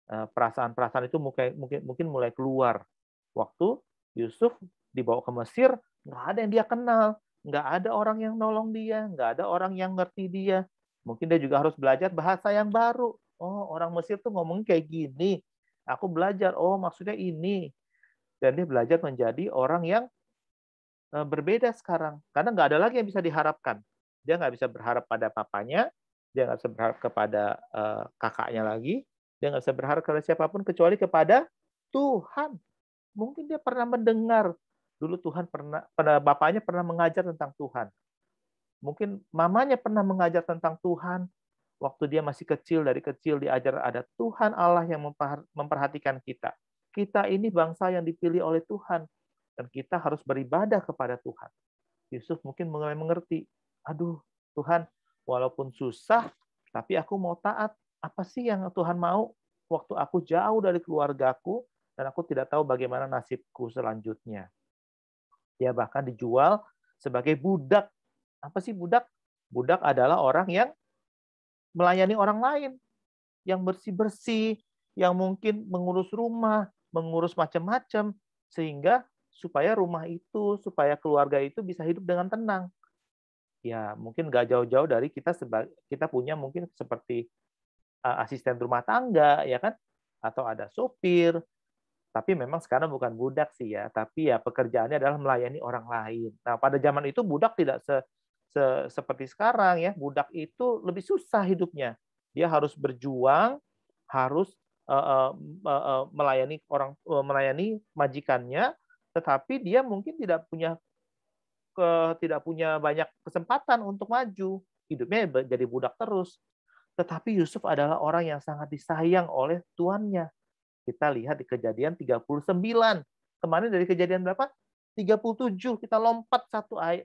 Perasaan-perasaan itu mungkin mulai keluar. Waktu Yusuf dibawa ke Mesir, nggak ada yang dia kenal, nggak ada orang yang nolong dia, nggak ada orang yang ngerti dia. Mungkin dia juga harus belajar bahasa yang baru. Oh, orang Mesir tuh ngomongin kayak gini. Aku belajar, oh maksudnya ini. Dan dia belajar menjadi orang yang berbeda sekarang, karena nggak ada lagi yang bisa diharapkan. Dia nggak bisa berharap pada papanya, dia nggak bisa berharap kepada kakaknya lagi, dia nggak bisa berharap kepada siapapun kecuali kepada Tuhan. Mungkin dia pernah mendengar dulu bapaknya pernah mengajar tentang Tuhan. Mungkin mamanya pernah mengajar tentang Tuhan waktu dia masih kecil, dari kecil diajar ada Tuhan Allah yang memperhatikan kita. Kita ini bangsa yang dipilih oleh Tuhan. Dan kita harus beribadah kepada Tuhan. Yusuf mungkin mulai mengerti, aduh Tuhan, walaupun susah, tapi aku mau taat. Apa sih yang Tuhan mau? Waktu aku jauh dari keluargaku, dan aku tidak tahu bagaimana nasibku selanjutnya. Dia bahkan dijual sebagai budak. Apa sih budak? Budak adalah orang yang melayani orang lain, yang bersih-bersih, yang mungkin mengurus rumah, mengurus macam-macam, sehingga supaya rumah itu, supaya keluarga itu bisa hidup dengan tenang. Ya, mungkin nggak jauh-jauh dari kita punya mungkin seperti asisten rumah tangga, ya kan? Atau ada sopir, Tapi memang sekarang bukan budak sih ya, tapi ya pekerjaannya adalah melayani orang lain. Nah, pada zaman itu budak tidak seperti sekarang ya. Budak itu lebih susah hidupnya. Dia harus berjuang, harus melayani majikannya, tetapi dia mungkin tidak punya banyak kesempatan untuk maju. Hidupnya jadi budak terus. Tetapi Yusuf adalah orang yang sangat disayang oleh tuannya. Kita lihat di Kejadian 39. Kemarin dari Kejadian berapa? 37. Kita lompat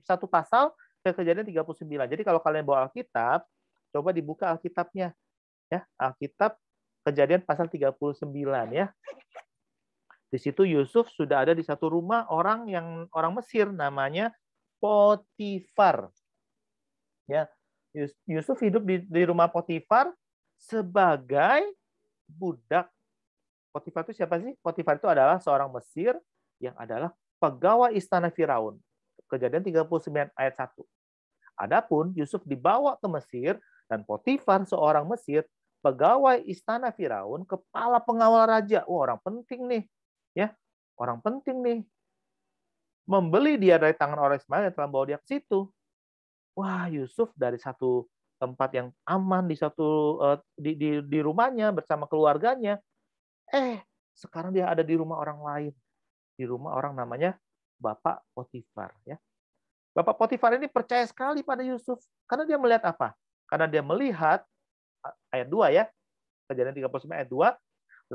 satu pasal ke Kejadian 39. Jadi kalau kalian bawa Alkitab, coba dibuka Alkitabnya. Ya, Alkitab Kejadian pasal 39 ya. Di situ Yusuf sudah ada di satu rumah orang Mesir namanya Potifar. Ya, Yusuf hidup di rumah Potifar sebagai budak. Potifar itu siapa sih? Potifar itu adalah seorang Mesir yang adalah pegawai istana Firaun. Kejadian 39 ayat 1. Adapun Yusuf dibawa ke Mesir dan Potifar seorang Mesir, pegawai istana Firaun, kepala pengawal raja. Orang penting nih. Ya, orang penting nih. Membeli dia dari tangan orang Ismail yang telah membawa dia ke situ. Wah, Yusuf dari satu tempat yang aman di rumahnya bersama keluarganya. Sekarang dia ada di rumah orang lain. Di rumah orang namanya Bapak Potifar. Ya. Bapak Potifar ini percaya sekali pada Yusuf. Karena dia melihat apa? Karena dia melihat, ayat 2 ya, Kejadian 39 ayat 2,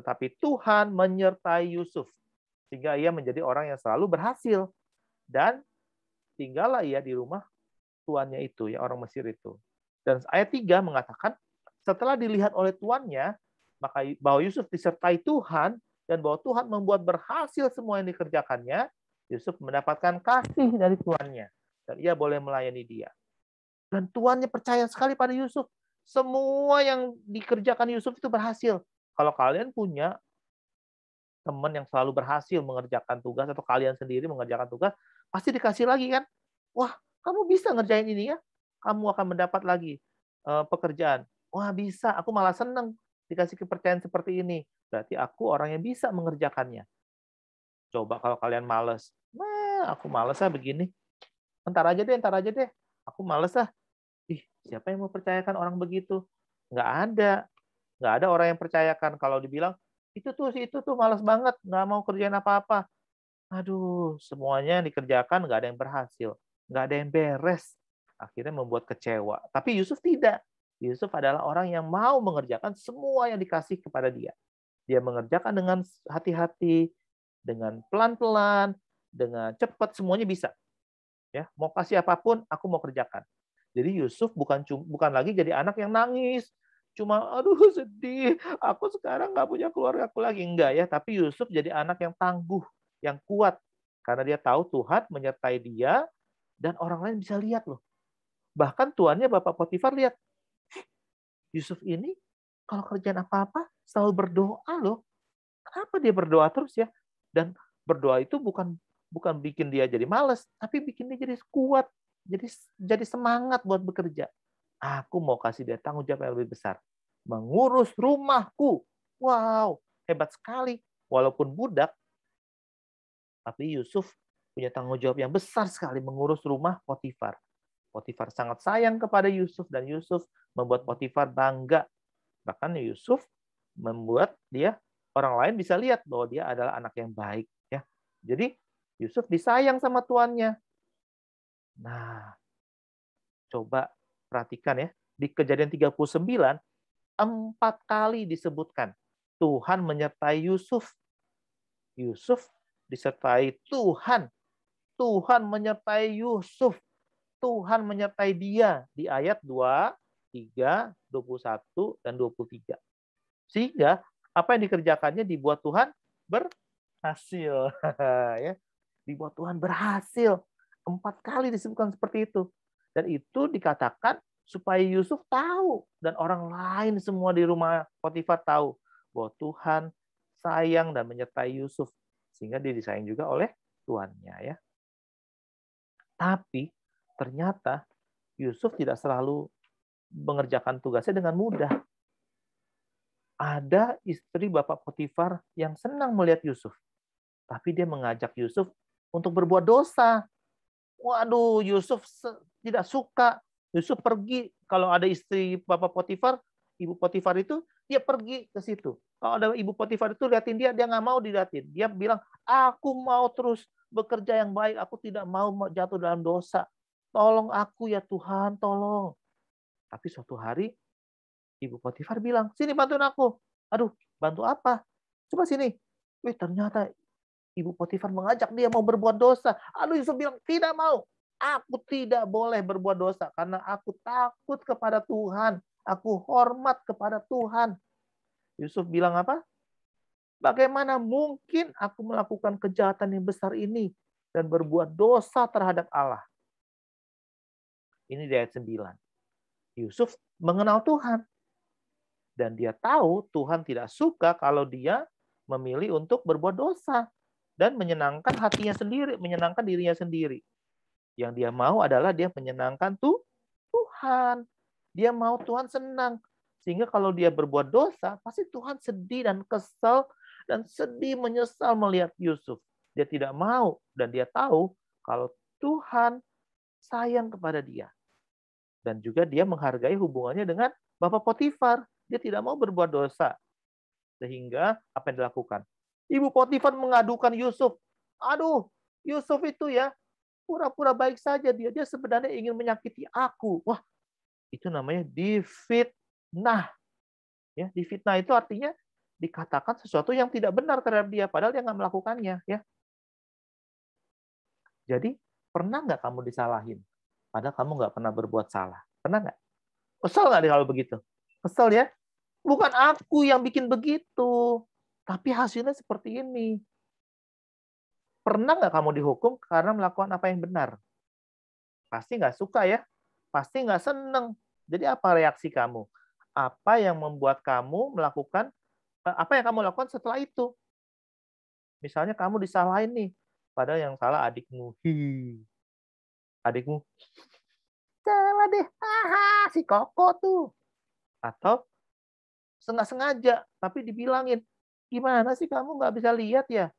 tetapi Tuhan menyertai Yusuf. Sehingga ia menjadi orang yang selalu berhasil. Dan tinggallah ia di rumah tuannya itu, ya orang Mesir itu. Dan ayat 3 mengatakan, setelah dilihat oleh tuannya, maka bahwa Yusuf disertai Tuhan dan bahwa Tuhan membuat berhasil semua yang dikerjakannya, Yusuf mendapatkan kasih dari tuannya dan ia boleh melayani dia. Dan tuannya percaya sekali pada Yusuf. Semua yang dikerjakan Yusuf itu berhasil. Kalau kalian punya teman yang selalu berhasil mengerjakan tugas atau kalian sendiri mengerjakan tugas, pasti dikasih lagi kan? Wah, kamu bisa ngerjain ini ya? Kamu akan mendapat lagi pekerjaan. Wah, bisa. Aku malah senang dikasih kepercayaan seperti ini. Berarti aku orang yang bisa mengerjakannya. Coba kalau kalian males. Nah, aku males begini. Entar aja deh. Aku males siapa yang mau percayakan orang begitu? Nggak ada. Nggak ada orang yang percayakan. Kalau dibilang, itu tuh males banget. Nggak mau kerjain apa-apa. Aduh, semuanya dikerjakan, nggak ada yang berhasil. Nggak ada yang beres. Akhirnya membuat kecewa. Tapi Yusuf tidak. Yusuf adalah orang yang mau mengerjakan semua yang dikasih kepada dia. Dia mengerjakan dengan hati-hati, dengan pelan-pelan, dengan cepat, semuanya bisa. Ya, mau kasih apapun, aku mau kerjakan. Jadi Yusuf bukan lagi jadi anak yang nangis, cuma aduh sedih, aku sekarang nggak punya keluarga aku lagi. Enggak ya, tapi Yusuf jadi anak yang tangguh, yang kuat, karena dia tahu Tuhan menyertai dia dan orang lain bisa lihat loh. Bahkan tuannya Bapak Potifar lihat, Yusuf ini kalau kerjaan apa-apa selalu berdoa loh. Kenapa dia berdoa terus ya? Dan berdoa itu bukan bikin dia jadi malas, tapi bikin dia jadi kuat, jadi semangat buat bekerja. Aku mau kasih dia tanggung jawab yang lebih besar. Mengurus rumahku. Wow, hebat sekali. Walaupun budak, tapi Yusuf punya tanggung jawab yang besar sekali mengurus rumah Potifar. Potifar sangat sayang kepada Yusuf dan Yusuf membuat Potifar bangga. Bahkan Yusuf membuat orang lain bisa lihat bahwa dia adalah anak yang baik. Ya, jadi Yusuf disayang sama tuannya. Nah, coba perhatikan ya. Di Kejadian 39, 4 kali disebutkan Tuhan menyertai Yusuf. Yusuf disertai Tuhan. Tuhan menyertai Yusuf. Tuhan menyertai dia di ayat 2, 3, 21, dan 23. Sehingga apa yang dikerjakannya dibuat Tuhan berhasil. Ya, dibuat Tuhan berhasil. 4 kali disebutkan seperti itu. Dan itu dikatakan supaya Yusuf tahu dan orang lain semua di rumah Potifar tahu bahwa Tuhan sayang dan menyertai Yusuf. Sehingga dia disayang juga oleh tuannya. Ya. Tapi ternyata Yusuf tidak selalu mengerjakan tugasnya dengan mudah. ada istri Bapak Potifar yang senang melihat Yusuf. Tapi dia mengajak Yusuf untuk berbuat dosa. Waduh, Yusuf tidak suka. Yusuf pergi. Kalau ada istri Bapak Potifar, Ibu Potifar itu, dia pergi ke situ. Kalau ada Ibu Potifar itu liatin dia nggak mau diliatin. Dia bilang, aku mau terus bekerja yang baik. Aku tidak mau jatuh dalam dosa. Tolong aku ya Tuhan, tolong. Tapi suatu hari, Ibu Potifar bilang, sini bantuin aku. Aduh, bantu apa? Coba sini. Wih, ternyata Ibu Potifar mengajak dia mau berbuat dosa. Aduh, Yusuf bilang, tidak mau. Aku tidak boleh berbuat dosa karena aku takut kepada Tuhan. Aku hormat kepada Tuhan. Yusuf bilang apa? Bagaimana mungkin aku melakukan kejahatan yang besar ini dan berbuat dosa terhadap Allah? Ini di ayat 9. Yusuf mengenal Tuhan. Dan dia tahu Tuhan tidak suka kalau dia memilih untuk berbuat dosa. Dan menyenangkan hatinya sendiri, menyenangkan dirinya sendiri. Yang dia mau adalah dia menyenangkan Tuhan. Dia mau Tuhan senang. Sehingga kalau dia berbuat dosa, pasti Tuhan sedih dan kesal dan sedih menyesal melihat Yusuf. Dia tidak mau dan dia tahu kalau Tuhan sayang kepada dia. Dan juga dia menghargai hubungannya dengan Bapak Potifar. Dia tidak mau berbuat dosa. Sehingga apa yang dilakukan? Ibu Potifar mengadukan Yusuf. Aduh, Yusuf itu ya pura-pura baik saja dia. Dia sebenarnya ingin menyakiti aku. Wah, itu namanya difitnah. Ya, difitnah itu artinya dikatakan sesuatu yang tidak benar terhadap dia, padahal dia nggak melakukannya. Ya. Jadi pernah nggak kamu disalahin? Padahal kamu nggak pernah berbuat salah. Pernah nggak? Kesel nggak kalau begitu? Kesel ya? Bukan aku yang bikin begitu. Tapi hasilnya seperti ini. Pernah nggak kamu dihukum karena melakukan apa yang benar? Pasti nggak suka ya. Pasti nggak seneng. Jadi apa reaksi kamu? Apa yang membuat kamu melakukan, apa yang kamu lakukan setelah itu? Misalnya kamu disalahin nih. Padahal yang salah adikmu. Adikmu. Salah deh. Haha, si Koko tuh. Atau nggak sengaja, tapi dibilangin, gimana sih kamu nggak bisa lihat ya?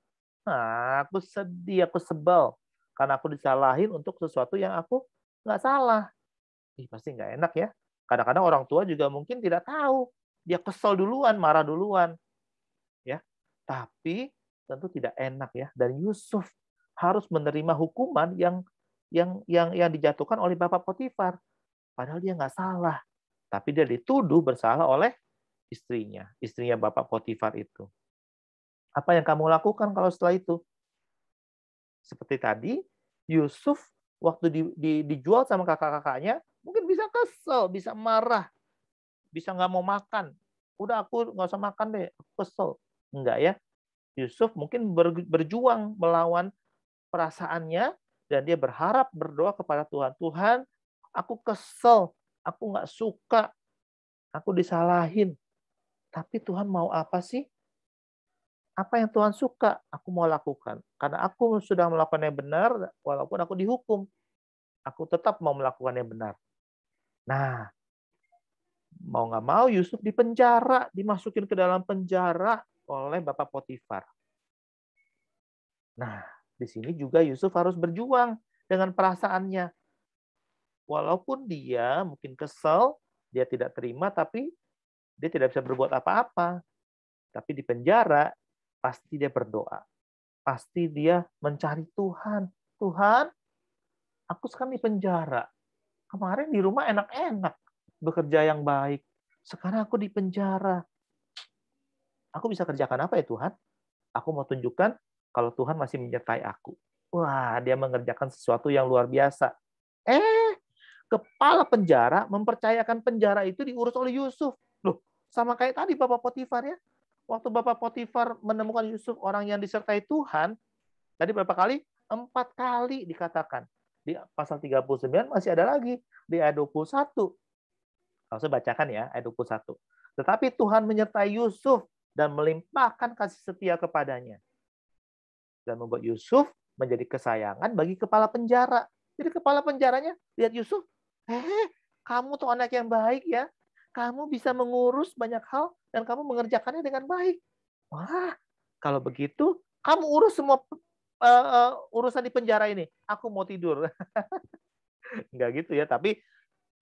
Nah, aku sedih, aku sebel. Karena aku disalahin untuk sesuatu yang aku nggak salah. Pasti nggak enak ya. Kadang-kadang orang tua juga mungkin tidak tahu. Dia kesel duluan, marah duluan. Ya, tapi tentu tidak enak ya. Dan Yusuf harus menerima hukuman yang dijatuhkan oleh Bapak Potifar. Padahal dia nggak salah. Tapi dia dituduh bersalah oleh istrinya Bapak Potifar itu. Apa yang kamu lakukan kalau setelah itu? Seperti tadi, Yusuf waktu dijual sama kakak-kakaknya, mungkin bisa kesel, bisa marah, bisa nggak mau makan. Udah aku nggak usah makan deh, aku kesel. Enggak ya. Yusuf mungkin berjuang melawan perasaannya, dan dia berharap berdoa kepada Tuhan. Tuhan, aku kesel, aku nggak suka, aku disalahin. Tapi Tuhan mau apa sih? Apa yang Tuhan suka, aku mau lakukan. Karena aku sudah melakukan yang benar, walaupun aku dihukum. Aku tetap mau melakukan yang benar. Nah, mau nggak mau Yusuf dipenjara, dimasukin ke dalam penjara oleh Bapak Potifar. Nah, di sini juga Yusuf harus berjuang dengan perasaannya. Walaupun dia mungkin kesel, dia tidak terima, tapi dia tidak bisa berbuat apa-apa. Tapi di penjara, pasti dia berdoa. Pasti dia mencari Tuhan. Tuhan, aku sekarang di penjara. Kemarin di rumah enak-enak. Bekerja yang baik. Sekarang aku di penjara. Aku bisa kerjakan apa ya Tuhan? Aku mau tunjukkan kalau Tuhan masih menyertai aku. Wah, dia mengerjakan sesuatu yang luar biasa. Kepala penjara mempercayakan penjara itu diurus oleh Yusuf. Loh, sama kayak tadi Bapak Potifar ya. Waktu Bapak Potifar menemukan Yusuf orang yang disertai Tuhan, tadi berapa kali? 4 kali dikatakan. Di pasal 39 masih ada lagi. Di ayat 21. Kalau saya bacakan ya, ayat 21. Tetapi Tuhan menyertai Yusuf dan melimpahkan kasih setia kepadanya. Dan membuat Yusuf menjadi kesayangan bagi kepala penjara. Jadi kepala penjaranya lihat Yusuf, kamu tuh anak yang baik ya. kamu bisa mengurus banyak hal dan kamu mengerjakannya dengan baik. Wah, kalau begitu kamu urus semua urusan di penjara ini. Aku mau tidur. Enggak gitu ya, tapi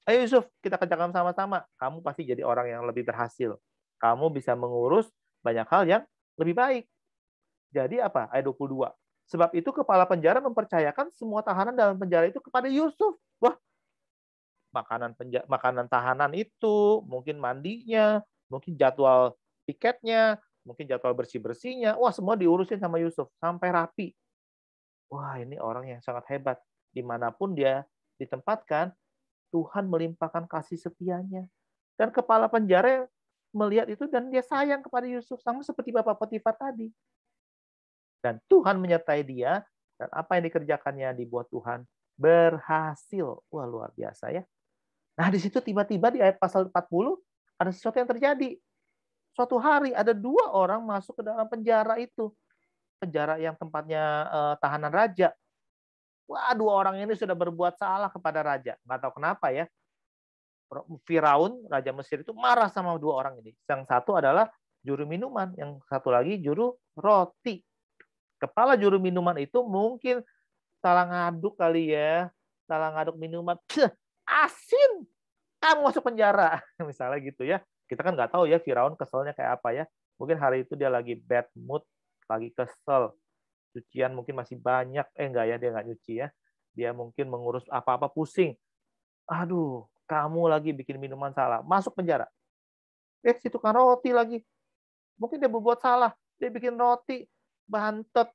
ayo Yusuf, kita kerjakan sama-sama. Kamu pasti jadi orang yang lebih berhasil. Kamu bisa mengurus banyak hal yang lebih baik. Jadi apa? Ayat 22. Sebab itu kepala penjara mempercayakan semua tahanan dalam penjara itu kepada Yusuf. Wah, makanan tahanan itu, mungkin mandinya, mungkin jadwal tiketnya, mungkin jadwal bersih-bersihnya. Wah, semua diurusin sama Yusuf sampai rapi. Wah, ini orang yang sangat hebat. Dimanapun dia ditempatkan, Tuhan melimpahkan kasih setianya. Dan kepala penjara melihat itu dan dia sayang kepada Yusuf, sama seperti Bapak Potifar tadi. Dan Tuhan menyertai dia, dan apa yang dikerjakannya dibuat Tuhan berhasil. Wah, luar biasa ya. Nah, di situ tiba-tiba di ayat pasal 40 ada sesuatu yang terjadi. Suatu hari ada 2 orang masuk ke dalam penjara itu. Penjara yang tempatnya tahanan raja. Wah, 2 orang ini sudah berbuat salah kepada raja. Nggak tahu kenapa ya. Firaun, Raja Mesir itu marah sama 2 orang ini. Yang satu adalah juru minuman, yang satu lagi juru roti. Kepala juru minuman itu mungkin salah ngaduk kali ya. Salah ngaduk minuman. Asin! Kamu masuk penjara. Misalnya gitu ya. Kita kan nggak tahu ya Firaun keselnya kayak apa ya. Mungkin hari itu dia lagi bad mood, lagi kesel. Cucian mungkin masih banyak. Enggak ya, dia nggak nyuci ya. Dia mungkin mengurus apa-apa pusing. Aduh, kamu lagi bikin minuman salah. Masuk penjara. Si tukang roti lagi. Mungkin dia berbuat salah. Dia bikin roti. Bantet.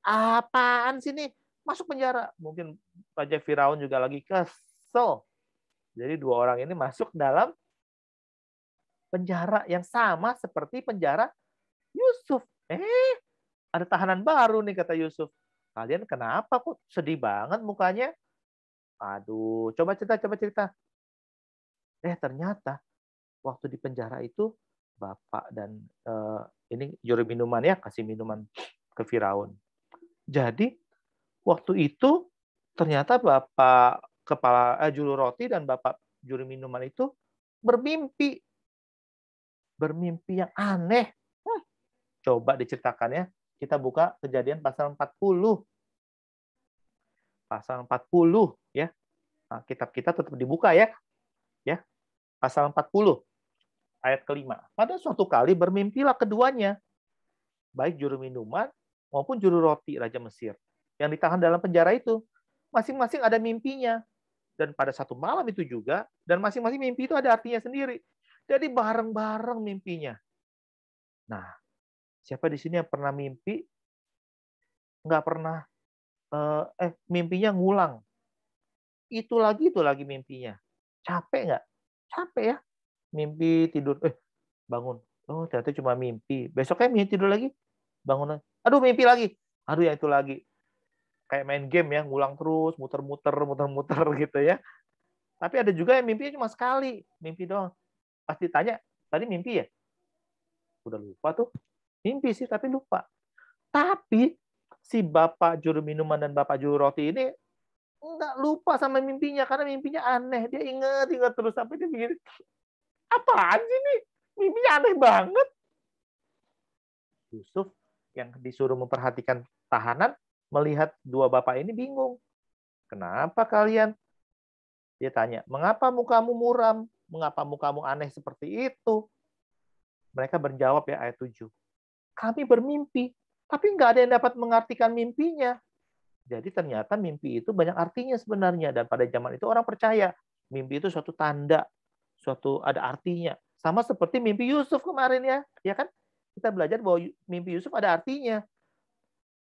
Apaan sih nih? Masuk penjara. Mungkin Raja Firaun juga lagi kesel. Jadi 2 orang ini masuk dalam penjara yang sama seperti penjara Yusuf. Ada tahanan baru nih, kata Yusuf. Kalian kenapa kok sedih banget mukanya? Aduh, coba cerita. Ternyata waktu di penjara itu Bapak dan ini juru minuman ya, kasih minuman ke Firaun. Jadi waktu itu ternyata Bapak kepala juru roti dan Bapak juru minuman itu bermimpi yang aneh. Coba diceritakan ya. Kita buka Kejadian pasal 40. Pasal 40 ya. Nah, kitab kita tetap dibuka ya. Ya. Pasal 40 ayat kelima. Pada suatu kali bermimpilah keduanya, baik juru minuman maupun juru roti Raja Mesir yang ditahan dalam penjara itu. Masing-masing ada mimpinya. Dan pada satu malam itu juga, dan masing-masing mimpi itu ada artinya sendiri. Jadi bareng-bareng mimpinya. Nah, siapa di sini yang pernah mimpi? Nggak pernah, mimpinya ngulang. Itu lagi mimpinya. Capek nggak? Capek ya. Mimpi tidur, bangun. Oh, ternyata cuma mimpi. Besoknya mimpi tidur lagi. Bangun. Aduh, mimpi lagi. Aduh, ya itu lagi. Kayak main game ya, ngulang terus, muter-muter gitu ya. Tapi ada juga yang mimpinya cuma sekali. Mimpi doang. Pas ditanya, tadi mimpi ya? Udah lupa tuh. Mimpi sih, tapi lupa. Tapi si Bapak juru minuman dan Bapak juru roti ini nggak lupa sama mimpinya, karena mimpinya aneh. Dia ingat terus sampai dia begini. Apaan sih nih? Mimpinya aneh banget. Yusuf yang disuruh memperhatikan tahanan, melihat 2 bapak ini bingung. Kenapa kalian? Dia tanya, mengapa mukamu muram? Mengapa mukamu aneh seperti itu? Mereka berjawab ya ayat 7. Kami bermimpi, tapi nggak ada yang dapat mengartikan mimpinya. Jadi ternyata mimpi itu banyak artinya sebenarnya. Dan pada zaman itu orang percaya mimpi itu suatu tanda, suatu ada artinya. Sama seperti mimpi Yusuf kemarin ya kan? Kita belajar bahwa mimpi Yusuf ada artinya.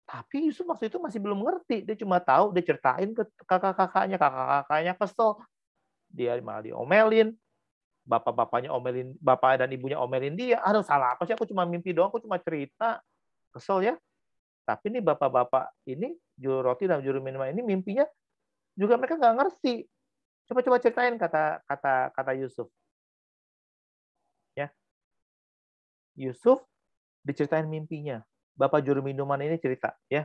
Tapi Yusuf waktu itu masih belum ngerti. Dia cuma tahu, dia ceritain ke kakak-kakaknya kesel. Dia malah diomelin. Bapak-bapaknya omelin, bapak dan ibunya omelin dia. Aduh, salah apa sih? Aku cuma mimpi doang, aku cuma cerita. Kesel ya. Tapi ini bapak-bapak ini, juru roti dan juru minuman ini mimpinya juga mereka nggak ngerti. Coba ceritain kata Yusuf. Ya. Yusuf diceritain mimpinya. Bapak juru minuman ini cerita ya.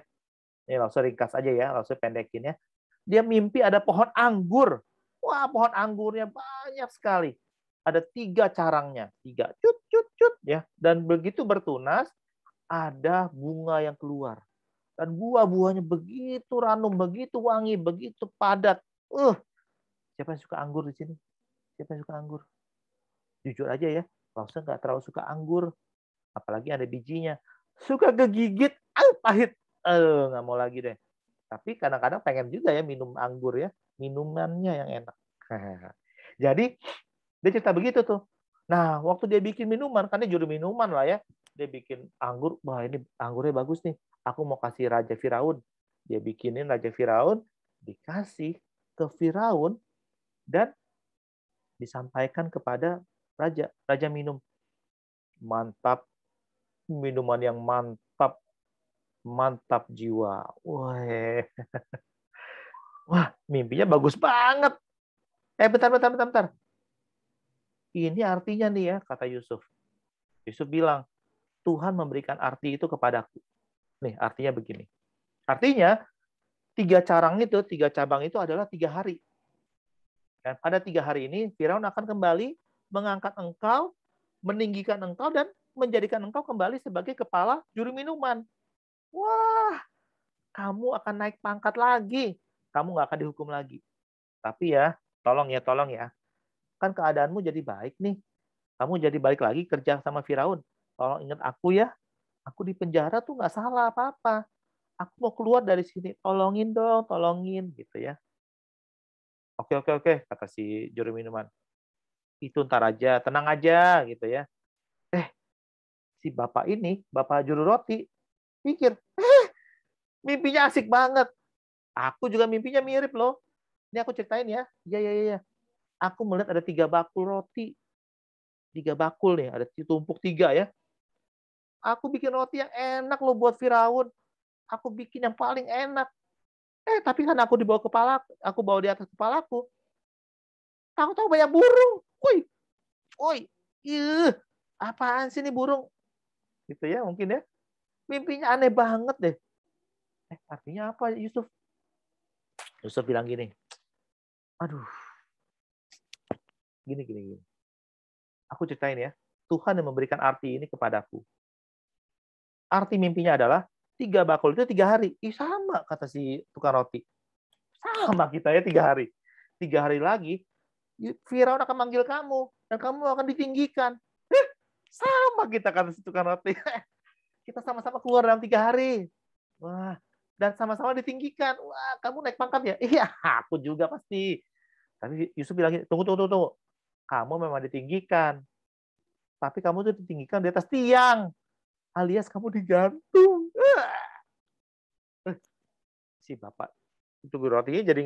Ini langsung ringkas aja ya, langsung pendekin ya. Dia mimpi ada pohon anggur. Wah, pohon anggurnya banyak sekali. ada 3 carangnya, 3 cut cut cut ya. Dan begitu bertunas, ada bunga yang keluar. Dan buah-buahnya begitu ranum, begitu wangi, begitu padat. Siapa yang suka anggur di sini? Siapa yang suka anggur? Jujur aja ya, Lausa nggak terlalu suka anggur. Apalagi ada bijinya. Suka kegigit, pahit. Nggak mau lagi deh. Tapi kadang-kadang pengen juga ya minum anggur ya. Minumannya yang enak. Jadi, dia cerita begitu tuh. Nah, waktu dia bikin minuman, kan dia juru minuman lah ya. Dia bikin anggur, wah ini anggurnya bagus nih. Aku mau kasih Raja Firaun. Dia bikinin Raja Firaun, dikasih ke Firaun, dan disampaikan kepada Raja. Raja minum. Mantap. Minuman yang mantap. Mantap jiwa. Wah, mimpinya bagus banget. Bentar. Ini artinya nih ya, kata Yusuf. Yusuf bilang, Tuhan memberikan arti itu kepadaku. Nih, artinya begini. Artinya, 3 carang itu, 3 cabang itu adalah 3 hari. Dan pada 3 hari ini, Firaun akan kembali mengangkat engkau, meninggikan engkau, dan menjadikan engkau kembali sebagai kepala juru minuman. Wah, kamu akan naik pangkat lagi. Kamu nggak akan dihukum lagi. Tapi ya, tolong ya. Kan keadaanmu jadi baik nih. Kamu jadi balik lagi kerja sama Firaun. Tolong ingat aku ya. Aku di penjara tuh nggak salah apa-apa. Aku mau keluar dari sini. Tolongin dong, tolongin. Gitu ya. Oke, kata si juru minuman. Itu ntar aja, tenang aja. Gitu ya. Si bapak ini, bapak juru roti, pikir, mimpinya asik banget. Aku juga mimpinya mirip loh. Ini aku ceritain ya. Iya. Aku melihat ada 3 bakul roti. 3 bakul nih, ada tumpuk 3 ya. Aku bikin roti yang enak loh buat Firaun. Aku bikin yang paling enak. Tapi kan aku dibawa kepala, aku bawa di atas kepalaku. Tahu-tahu banyak burung. Woi, apaan sih ini burung? Gitu ya, mungkin ya. Mimpinya aneh banget deh. Artinya apa, Yusuf? Yusuf bilang gini. Aduh. Gini. Aku ceritain ya. Tuhan yang memberikan arti ini kepadaku. Arti mimpinya adalah 3 bakul itu 3 hari. Sama, kata si tukang roti. Sama kita ya 3 hari. 3 hari lagi, Firaun akan manggil kamu. Dan kamu akan ditinggikan. Sama kita, kata si tukang roti. Kita sama-sama keluar dalam 3 hari. Wah, dan sama-sama ditinggikan. Wah, kamu naik pangkat ya? Iya, aku juga pasti. Tapi Yusuf bilang, tunggu. Kamu memang ditinggikan. Tapi kamu tuh ditinggikan di atas tiang. Alias kamu digantung. Si bapak itu rotinya jadi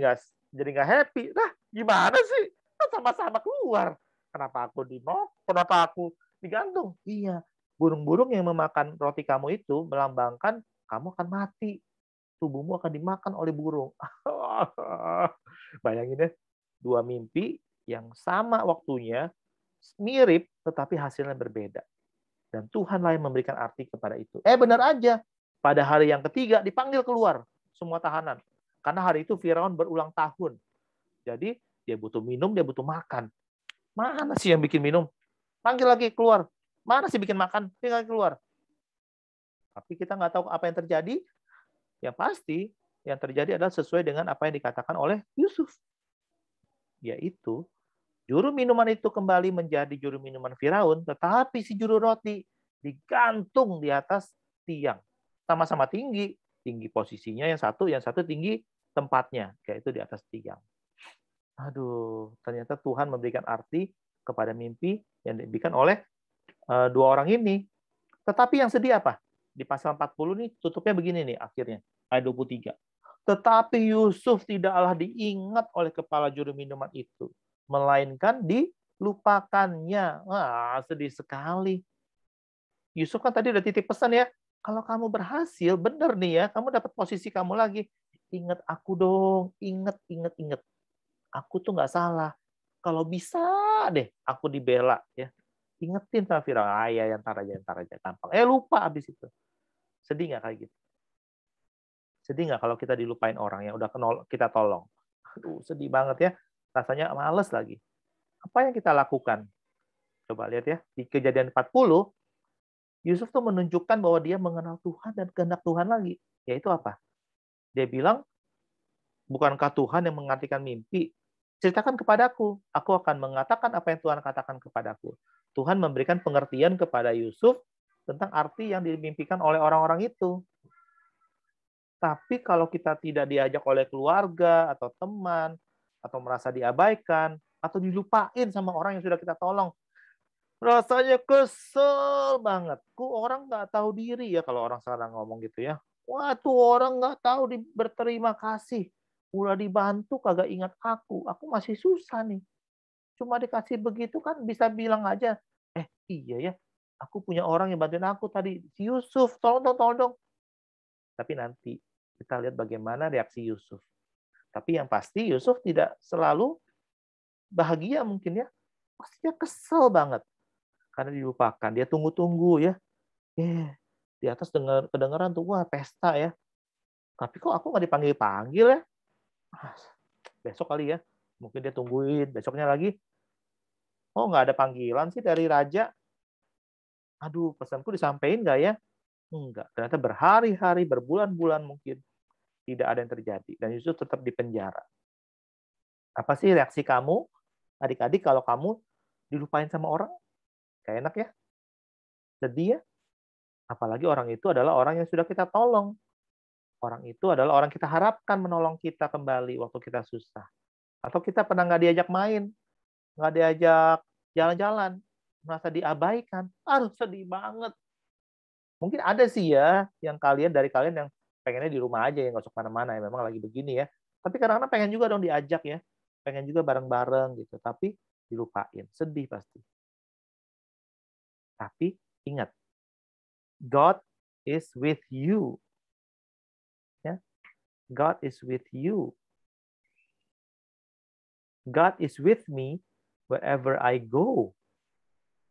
nggak happy. Nah, gimana sih? Kan sama-sama keluar. Kenapa aku digantung? Iya, burung-burung yang memakan roti kamu itu melambangkan kamu akan mati. Tubuhmu akan dimakan oleh burung. Bayangin deh, 2 mimpi yang sama waktunya, mirip, tetapi hasilnya berbeda. Dan Tuhanlah yang memberikan arti kepada itu. Benar aja. Pada hari yang ketiga, dipanggil keluar semua tahanan. Karena hari itu Firaun berulang tahun. Jadi, dia butuh minum, dia butuh makan. Mana sih yang bikin minum? Panggil lagi keluar. Mana sih bikin makan? Tinggal keluar. Tapi kita nggak tahu apa yang terjadi. Yang pasti, yang terjadi adalah sesuai dengan apa yang dikatakan oleh Yusuf. Yaitu, juru minuman itu kembali menjadi juru minuman Firaun, tetapi si juru roti digantung di atas tiang. Sama-sama tinggi posisinya, yang satu tinggi tempatnya, yaitu di atas tiang. Aduh, ternyata Tuhan memberikan arti kepada mimpi yang diberikan oleh 2 orang ini. Tetapi yang sedih apa? Di pasal 40 nih, tutupnya begini nih akhirnya, ayat 23. Tetapi Yusuf tidaklah diingat oleh kepala juru minuman itu, melainkan dilupakannya. Wah, sedih sekali. Yusuf kan tadi udah titip pesan ya, kalau kamu berhasil, bener nih ya, kamu dapat posisi kamu lagi. Ingat aku dong, ingat. Aku tuh nggak salah. Kalau bisa deh, aku dibela ya. Ingetin sama Firaun, ya ntar aja, gampang. Lupa abis itu. Sedih nggak kayak gitu? Sedih nggak kalau kita dilupain orang yang udah kita tolong? Aduh, sedih banget ya. Rasanya males lagi. Apa yang kita lakukan Coba lihat ya, di Kejadian 40, Yusuf tuh menunjukkan bahwa dia mengenal Tuhan dan kehendak Tuhan lagi. Yaitu apa? Dia bilang, bukankah Tuhan yang mengartikan mimpi? Ceritakan kepadaku. Aku akan mengatakan apa yang Tuhan katakan kepadaku. Tuhan memberikan pengertian kepada Yusuf tentang arti yang dimimpikan oleh orang-orang itu. Tapi kalau kita tidak diajak oleh keluarga atau teman, atau merasa diabaikan, atau dilupain sama orang yang sudah kita tolong, rasanya kesel banget. Kok orang nggak tahu diri ya kalau orang sekarang ngomong gitu ya. Wah, tuh orang nggak tahu berterima kasih. Udah dibantu kagak ingat aku. Aku masih susah nih. Cuma dikasih begitu kan bisa bilang aja, iya ya, aku punya orang yang bantuin aku tadi. Si Yusuf, tolong dong. Tapi nanti kita lihat bagaimana reaksi Yusuf. Tapi yang pasti Yusuf tidak selalu bahagia mungkin ya. Pasti dia kesel banget. Karena dilupakan. Dia tunggu-tunggu ya. Di atas kedengeran tuh, wah pesta ya. Tapi kok aku nggak dipanggil-panggil ya? Besok kali ya. Mungkin dia tungguin. Besoknya lagi. Oh nggak ada panggilan sih dari raja. Aduh, pesanku disampaikan nggak ya? Enggak. Ternyata berhari-hari, berbulan-bulan mungkin. Tidak ada yang terjadi. Dan Yusuf tetap di penjara. Apa sih reaksi kamu, adik-adik, kalau kamu dilupain sama orang? Gak enak ya? Sedih ya? Apalagi orang itu adalah orang yang sudah kita tolong. Orang itu adalah orang kita harapkan menolong kita kembali waktu kita susah. Atau kita pernah nggak diajak main, nggak diajak jalan-jalan, merasa diabaikan. Aduh, sedih banget. Mungkin ada sih ya yang dari kalian yang pengennya di rumah aja, yang nggak usah kemana-mana, ya memang lagi begini ya. Tapi kadang-kadang pengen juga dong diajak ya. Pengen juga bareng-bareng gitu. Tapi dilupain. Sedih pasti. Tapi ingat, God is with you. Ya, God is with you. God is with me wherever I go.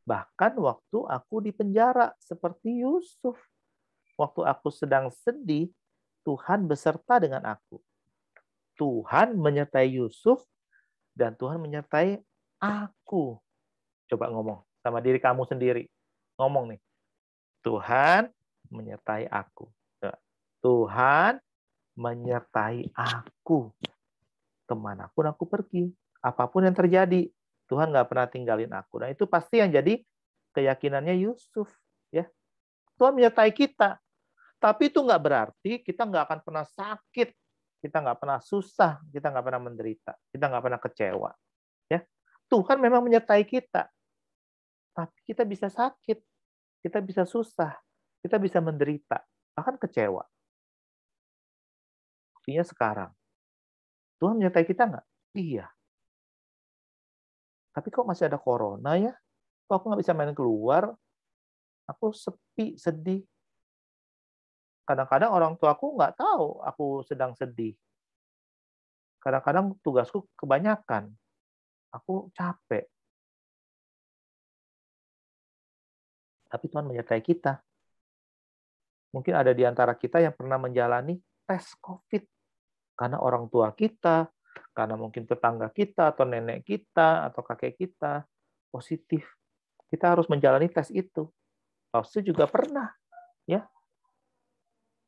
Bahkan waktu aku di penjara, seperti Yusuf. Waktu aku sedang sedih, Tuhan beserta dengan aku. Tuhan menyertai Yusuf, dan Tuhan menyertai aku. Coba ngomong sama diri kamu sendiri. Ngomong nih. Tuhan menyertai aku. Tuhan menyertai aku. Kemanapun aku pergi. Apapun yang terjadi. Tuhan nggak pernah tinggalin aku. Nah itu pasti yang jadi keyakinannya Yusuf. Ya, Tuhan menyertai kita. Tapi itu nggak berarti kita nggak akan pernah sakit. Kita nggak pernah susah. Kita nggak pernah menderita. Kita nggak pernah kecewa. Ya, Tuhan memang menyertai kita. Tapi kita bisa sakit, kita bisa susah, kita bisa menderita, bahkan kecewa. Artinya sekarang, Tuhan menyertai kita nggak? Iya. Tapi kok masih ada corona ya? Kok aku nggak bisa main keluar? Aku sepi, sedih. Kadang-kadang orang tuaku nggak tahu aku sedang sedih. Kadang-kadang tugasku kebanyakan. Aku capek. Tapi Tuhan menyertai kita. Mungkin ada di antara kita yang pernah menjalani tes COVID. Karena orang tua kita, karena mungkin tetangga kita, atau nenek kita, atau kakek kita, positif. Kita harus menjalani tes itu. Pausu juga pernah. Ya,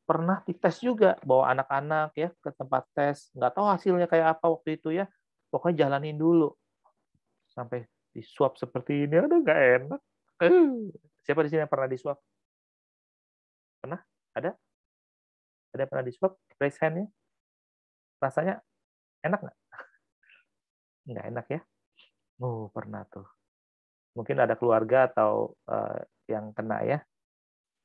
pernah dites juga, bawa anak-anak ya ke tempat tes. Nggak tahu hasilnya kayak apa waktu itu ya. Pokoknya jalanin dulu. Sampai disuap seperti ini, aduh nggak enak. Siapa di sini yang pernah disuap? Pernah? Ada? Ada yang pernah disuap? Raise hand ya. Rasanya enak nggak? Nggak enak ya? Oh, pernah tuh. Mungkin ada keluarga atau yang kena ya.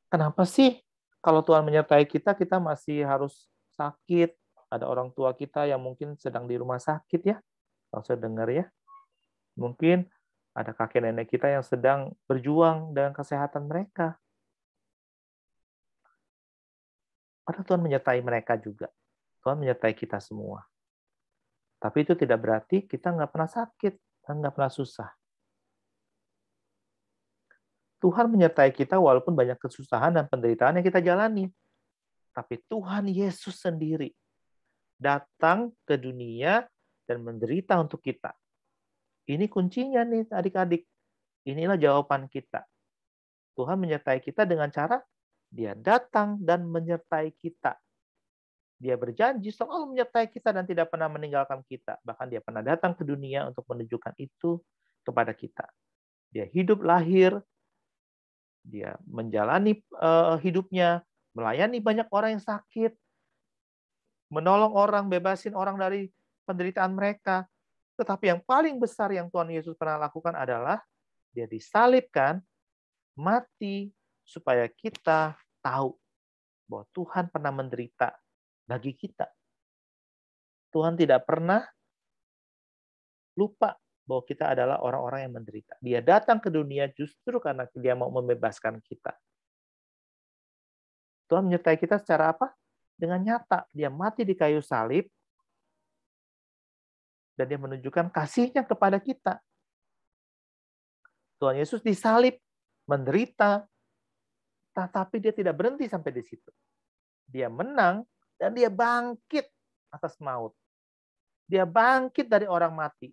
Kenapa sih kalau Tuhan menyertai kita, kita masih harus sakit? Ada orang tua kita yang mungkin sedang di rumah sakit ya. Kalau saya dengar ya. Mungkin ada kakek nenek kita yang sedang berjuang dengan kesehatan mereka. Padahal Tuhan menyertai mereka juga. Tuhan menyertai kita semua. Tapi itu tidak berarti kita nggak pernah sakit dan nggak pernah susah. Tuhan menyertai kita walaupun banyak kesusahan dan penderitaan yang kita jalani. Tapi Tuhan Yesus sendiri datang ke dunia dan menderita untuk kita. Ini kuncinya nih adik-adik. Inilah jawaban kita. Tuhan menyertai kita dengan cara Dia datang dan menyertai kita. Dia berjanji selalu menyertai kita dan tidak pernah meninggalkan kita. Bahkan Dia pernah datang ke dunia untuk menunjukkan itu kepada kita. Dia hidup lahir, Dia menjalani hidupnya, melayani banyak orang yang sakit, menolong orang, bebasin orang dari penderitaan mereka. Tetapi yang paling besar yang Tuhan Yesus pernah lakukan adalah Dia disalibkan, mati, supaya kita tahu bahwa Tuhan pernah menderita bagi kita. Tuhan tidak pernah lupa bahwa kita adalah orang-orang yang menderita. Dia datang ke dunia justru karena Dia mau membebaskan kita. Tuhan menyertai kita secara apa? Dengan nyata. Dia mati di kayu salib, dan Dia menunjukkan kasih-Nya kepada kita. Tuhan Yesus disalib, menderita, tetapi Dia tidak berhenti sampai di situ. Dia menang dan Dia bangkit atas maut. Dia bangkit dari orang mati.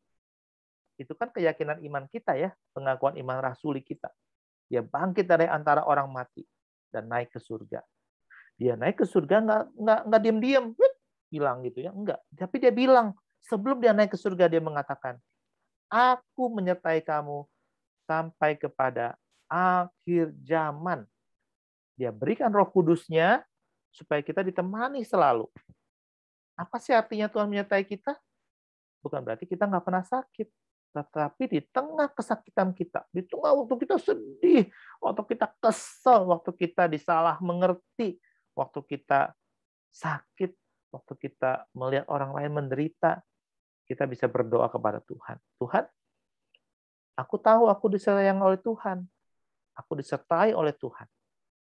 Itu kan keyakinan iman kita ya, pengakuan iman rasuli kita. Dia bangkit dari antara orang mati dan naik ke surga. Dia naik ke surga nggak diam-diam, hilang gitu ya, enggak. Tapi Dia bilang, sebelum Dia naik ke surga, Dia mengatakan, aku menyertai kamu sampai kepada akhir zaman. Dia berikan Roh Kudus-Nya supaya kita ditemani selalu. Apa sih artinya Tuhan menyertai kita? Bukan berarti kita nggak pernah sakit. Tetapi di tengah kesakitan kita, di tengah waktu kita sedih, waktu kita kesel, waktu kita disalah mengerti, waktu kita sakit, waktu kita melihat orang lain menderita, kita bisa berdoa kepada Tuhan. Tuhan, aku tahu aku disayang oleh Tuhan. Aku disertai oleh Tuhan.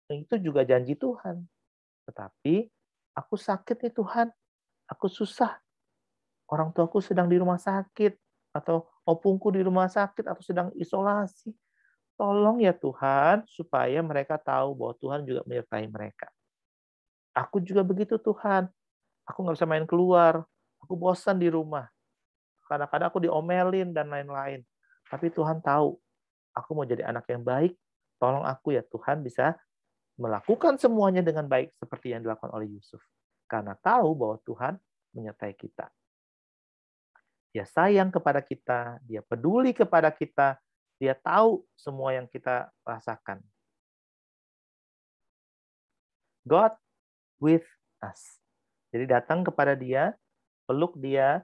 Dan itu juga janji Tuhan. Tetapi aku sakit nih Tuhan. Aku susah. Orang tuaku sedang di rumah sakit. Atau opungku di rumah sakit. Atau sedang isolasi. Tolong ya Tuhan. Supaya mereka tahu bahwa Tuhan juga menyertai mereka. Aku juga begitu Tuhan. Aku nggak bisa main keluar. Aku bosan di rumah. Kadang-kadang aku diomelin dan lain-lain. Tapi Tuhan tahu. Aku mau jadi anak yang baik. Tolong aku ya Tuhan bisa melakukan semuanya dengan baik seperti yang dilakukan oleh Yusuf. Karena tahu bahwa Tuhan menyertai kita. Dia sayang kepada kita, Dia peduli kepada kita, Dia tahu semua yang kita rasakan. God with us. Jadi datang kepada Dia, peluk Dia,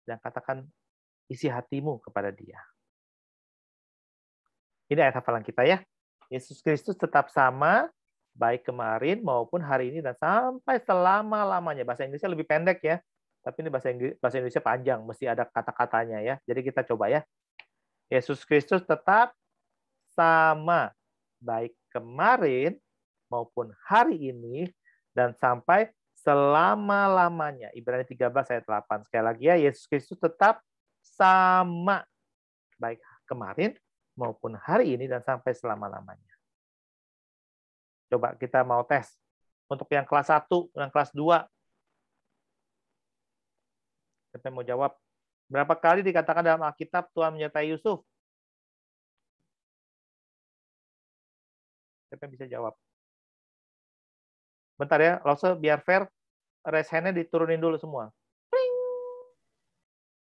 dan katakan isi hatimu kepada Dia. Ini ayat hafalan kita ya. Yesus Kristus tetap sama, baik kemarin maupun hari ini dan sampai selama-lamanya. Bahasa Inggrisnya lebih pendek ya, tapi ini bahasa Indonesia panjang, mesti ada kata-katanya ya. Jadi kita coba ya. Yesus Kristus tetap sama, baik kemarin maupun hari ini dan sampai selama-lamanya. Ibrani 13 ayat 8. Sekali lagi ya, Yesus Kristus tetap sama, baik kemarin maupun hari ini dan sampai selama-lamanya. Coba kita mau tes. Untuk yang kelas 1, yang kelas 2. Siapa mau jawab? Berapa kali dikatakan dalam Alkitab Tuhan menyertai Yusuf? Siapa yang bisa jawab? Bentar ya, Lose biar fair, raise hand-nya diturunin dulu semua.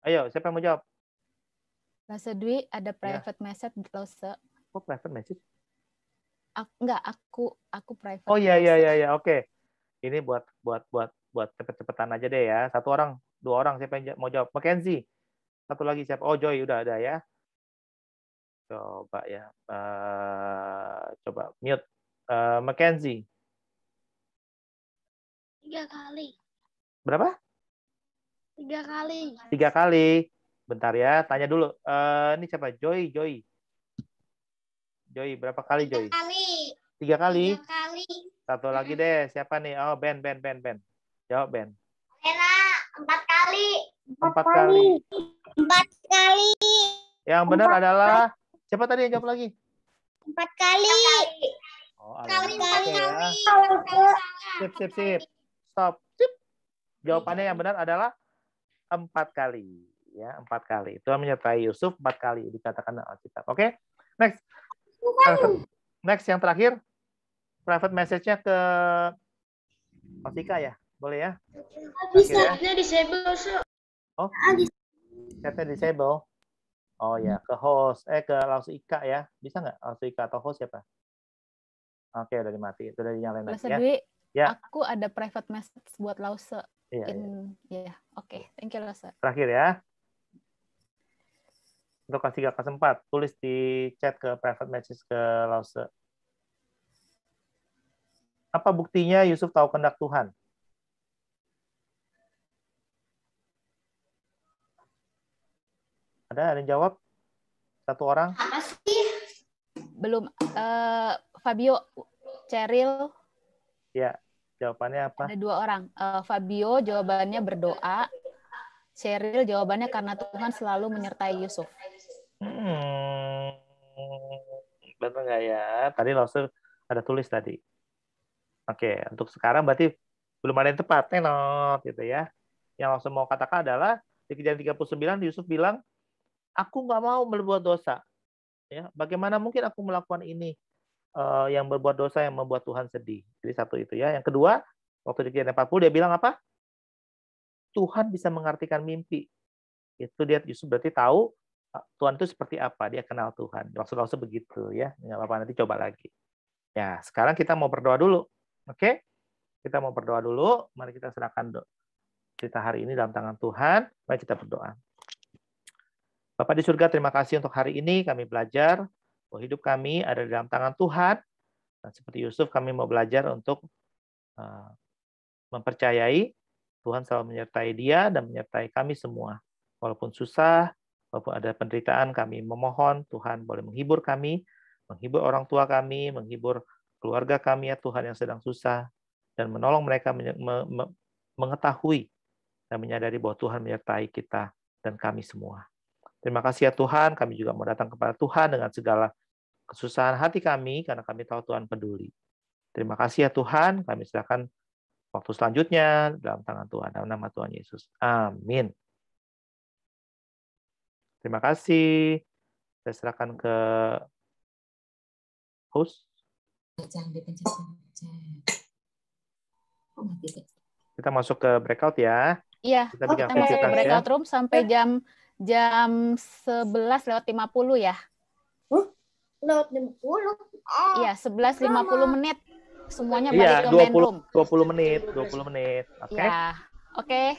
Ayo, siapa yang mau jawab? Lose Dwi, ada private message Lose. Oh, private message? Aku private. Oh iya, oke. Ini buat cepet-cepetan aja deh ya. 1 orang, 2 orang siapa yang mau jawab? Mackenzie. 1 lagi siapa? Oh, Joy udah ada ya. Coba ya. Coba mute. Mackenzie. 3 kali. Berapa? 3 kali. 3 kali. Bentar ya, tanya dulu. Ini siapa? Joy. Joy, berapa kali Joy? 3 kali. 3 kali? 3 kali. 1 lagi deh. Siapa nih? Oh, Ben. Jawab, Ben. Lena, 4 kali. 4 kali. 4 kali. Yang benar adalah, siapa tadi yang jawab lagi? 4 kali. Oh, Kali. ya. Sip. Stop. Sip. Jawabannya yang benar adalah 4 kali. Ya, 4 kali. Tuhan menyertai Yusuf 4 kali dikatakan dalam Alkitab. Oke, next. Next yang terakhir, private message-nya ke Osika ya, boleh ya? Chatnya disable. Oh, chatnya disable. Oh ya, ke host, ke Lausika ya, bisa nggak Lausika atau host siapa? Oke, udah dimati, udah dinyalain lagi Lause ya. Dwi, Ya. aku ada private message buat Lause. Iya, Ya, oke. Thank you, Lause. Terakhir ya. Untuk kasih kakak sempat, tulis di chat ke private message ke Lause. Apa buktinya Yusuf tahu kehendak Tuhan? Ada yang jawab? Satu orang? Apa sih? Belum. Fabio, Cheryl. Ya, jawabannya apa? Ada 2 orang. Fabio jawabannya berdoa. Cheryl jawabannya karena Tuhan selalu menyertai Yusuf. Betul nggak ya? Tadi Lause ada tulis tadi. Oke, untuk sekarang berarti belum ada yang tepat. Tenot, gitu ya. Yang Lause mau katakan adalah di Kejadian 39 Yusuf bilang, aku nggak mau berbuat dosa. Ya, bagaimana mungkin aku melakukan ini yang berbuat dosa yang membuat Tuhan sedih. Jadi satu itu ya. Yang kedua, waktu di Kejadian 40 dia bilang apa? Tuhan bisa mengartikan mimpi. Itu dia Yusuf berarti tahu Tuhan itu seperti apa, dia kenal Tuhan. Maksud begitu ya. Nggak apa-apa, nanti coba lagi. Ya, sekarang kita mau berdoa dulu. Oke? Kita mau berdoa dulu. Mari kita serahkan cerita hari ini dalam tangan Tuhan. Mari kita berdoa. Bapak di surga, terima kasih untuk hari ini kami belajar bahwa hidup kami ada di dalam tangan Tuhan. Dan seperti Yusuf, kami mau belajar untuk mempercayai Tuhan selalu menyertai dia dan menyertai kami semua. Walaupun susah, walaupun ada penderitaan, kami memohon Tuhan boleh menghibur kami, menghibur orang tua kami, menghibur keluarga kami ya Tuhan yang sedang susah, dan menolong mereka mengetahui dan menyadari bahwa Tuhan menyertai kita dan kami semua. Terima kasih ya Tuhan, kami juga mau datang kepada Tuhan dengan segala kesusahan hati kami, karena kami tahu Tuhan peduli. Terima kasih ya Tuhan, kami serahkan waktu selanjutnya dalam tangan Tuhan, dalam nama Tuhan Yesus. Amin. Terima kasih. Saya serahkan ke host. Kita masuk ke breakout ya. Iya, kita bikin masuk ke breakout ya. room sampai jam 11:50 ya. Lewat 50. Iya, 11:50 menit. Semuanya Iya, balik ke main room. 20 menit. Oke. Ya, oke.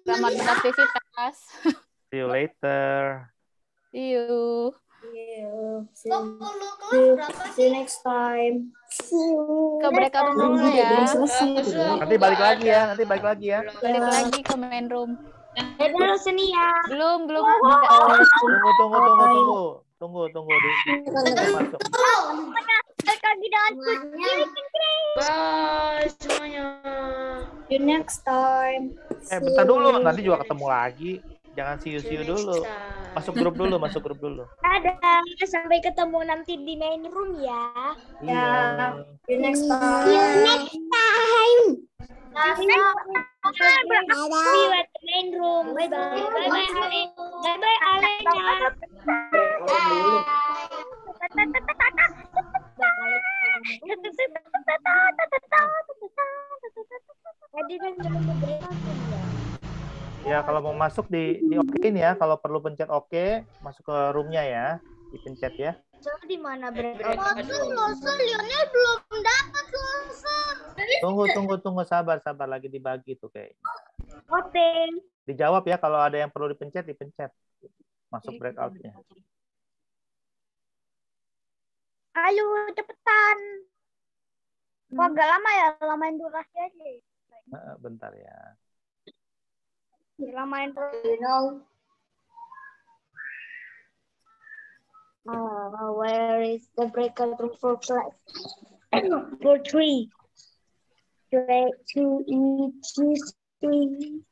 Selamat beraktivitas. See you later. See you. See you next time. Ke breakout room dulu ya. Nanti balik lagi ya. Balik lagi ke main room. Dulu sini ya. Belum. Tunggu. Masuk. Bye semuanya. See you next time. Bentar dulu, nanti juga ketemu lagi. Jangan see you dulu. Masuk grup dulu. Dadah, sampai ketemu nanti di main room ya. Iya. See you next time. See you next time. See you at the main room. Bye bye Ale. Bye bye Alena. Ya, kalau mau masuk di okein ya. Kalau perlu pencet oke, masuk ke roomnya ya. Dipencet ya. Di mana breakout? Lionel belum dapat Tunggu, sabar lagi dibagi tuh kayaknya. Voting. Dijawab ya, kalau ada yang perlu dipencet. Masuk breakout-nya. Ayo cepetan. Kok agak lama ya? Lamain durasi aja. Bentar ya. Lamain where is the breakout room for class? For 3. 2 each 3.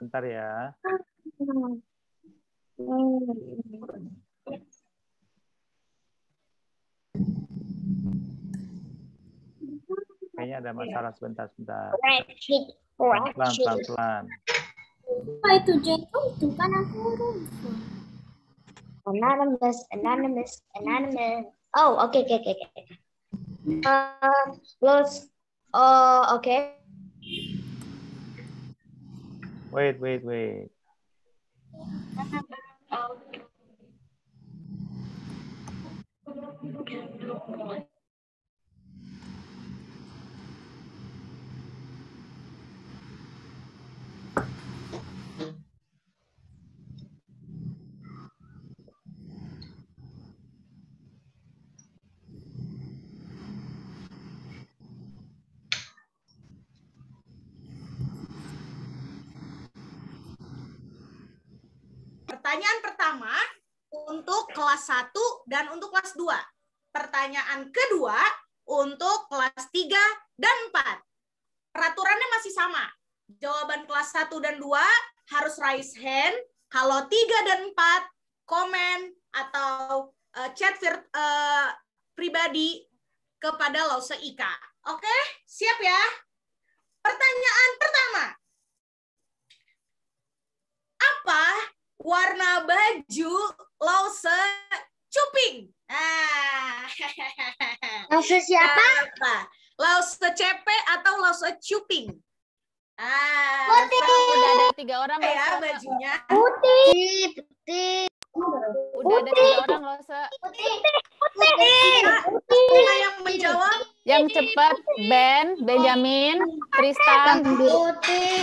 Bentar ya. Kayaknya ada masalah sebentar. Ratchet. Pelan. Oh, itu jengkol itu kan aku lupa. Anonymous. Oh, oke. Close. Oh, oke. Wait. Pertanyaan pertama untuk kelas 1 dan untuk kelas 2. Pertanyaan kedua untuk kelas 3 dan 4. Peraturannya masih sama. Jawaban kelas 1 dan 2 harus raise hand. Kalau 3 dan 4 komen atau chat pribadi kepada Lause Ika. Oke, siap ya? Pertanyaan pertama. Apa warna baju Lause Cuping? Lause siapa? Lause CP atau Lause Cuping? Putih. Udah ada 3 orang ya bajunya. Putih. Udah ada 3 orang Lause. Putih. Yang menjawab? Yang cepat Ben, Benjamin, Tristan,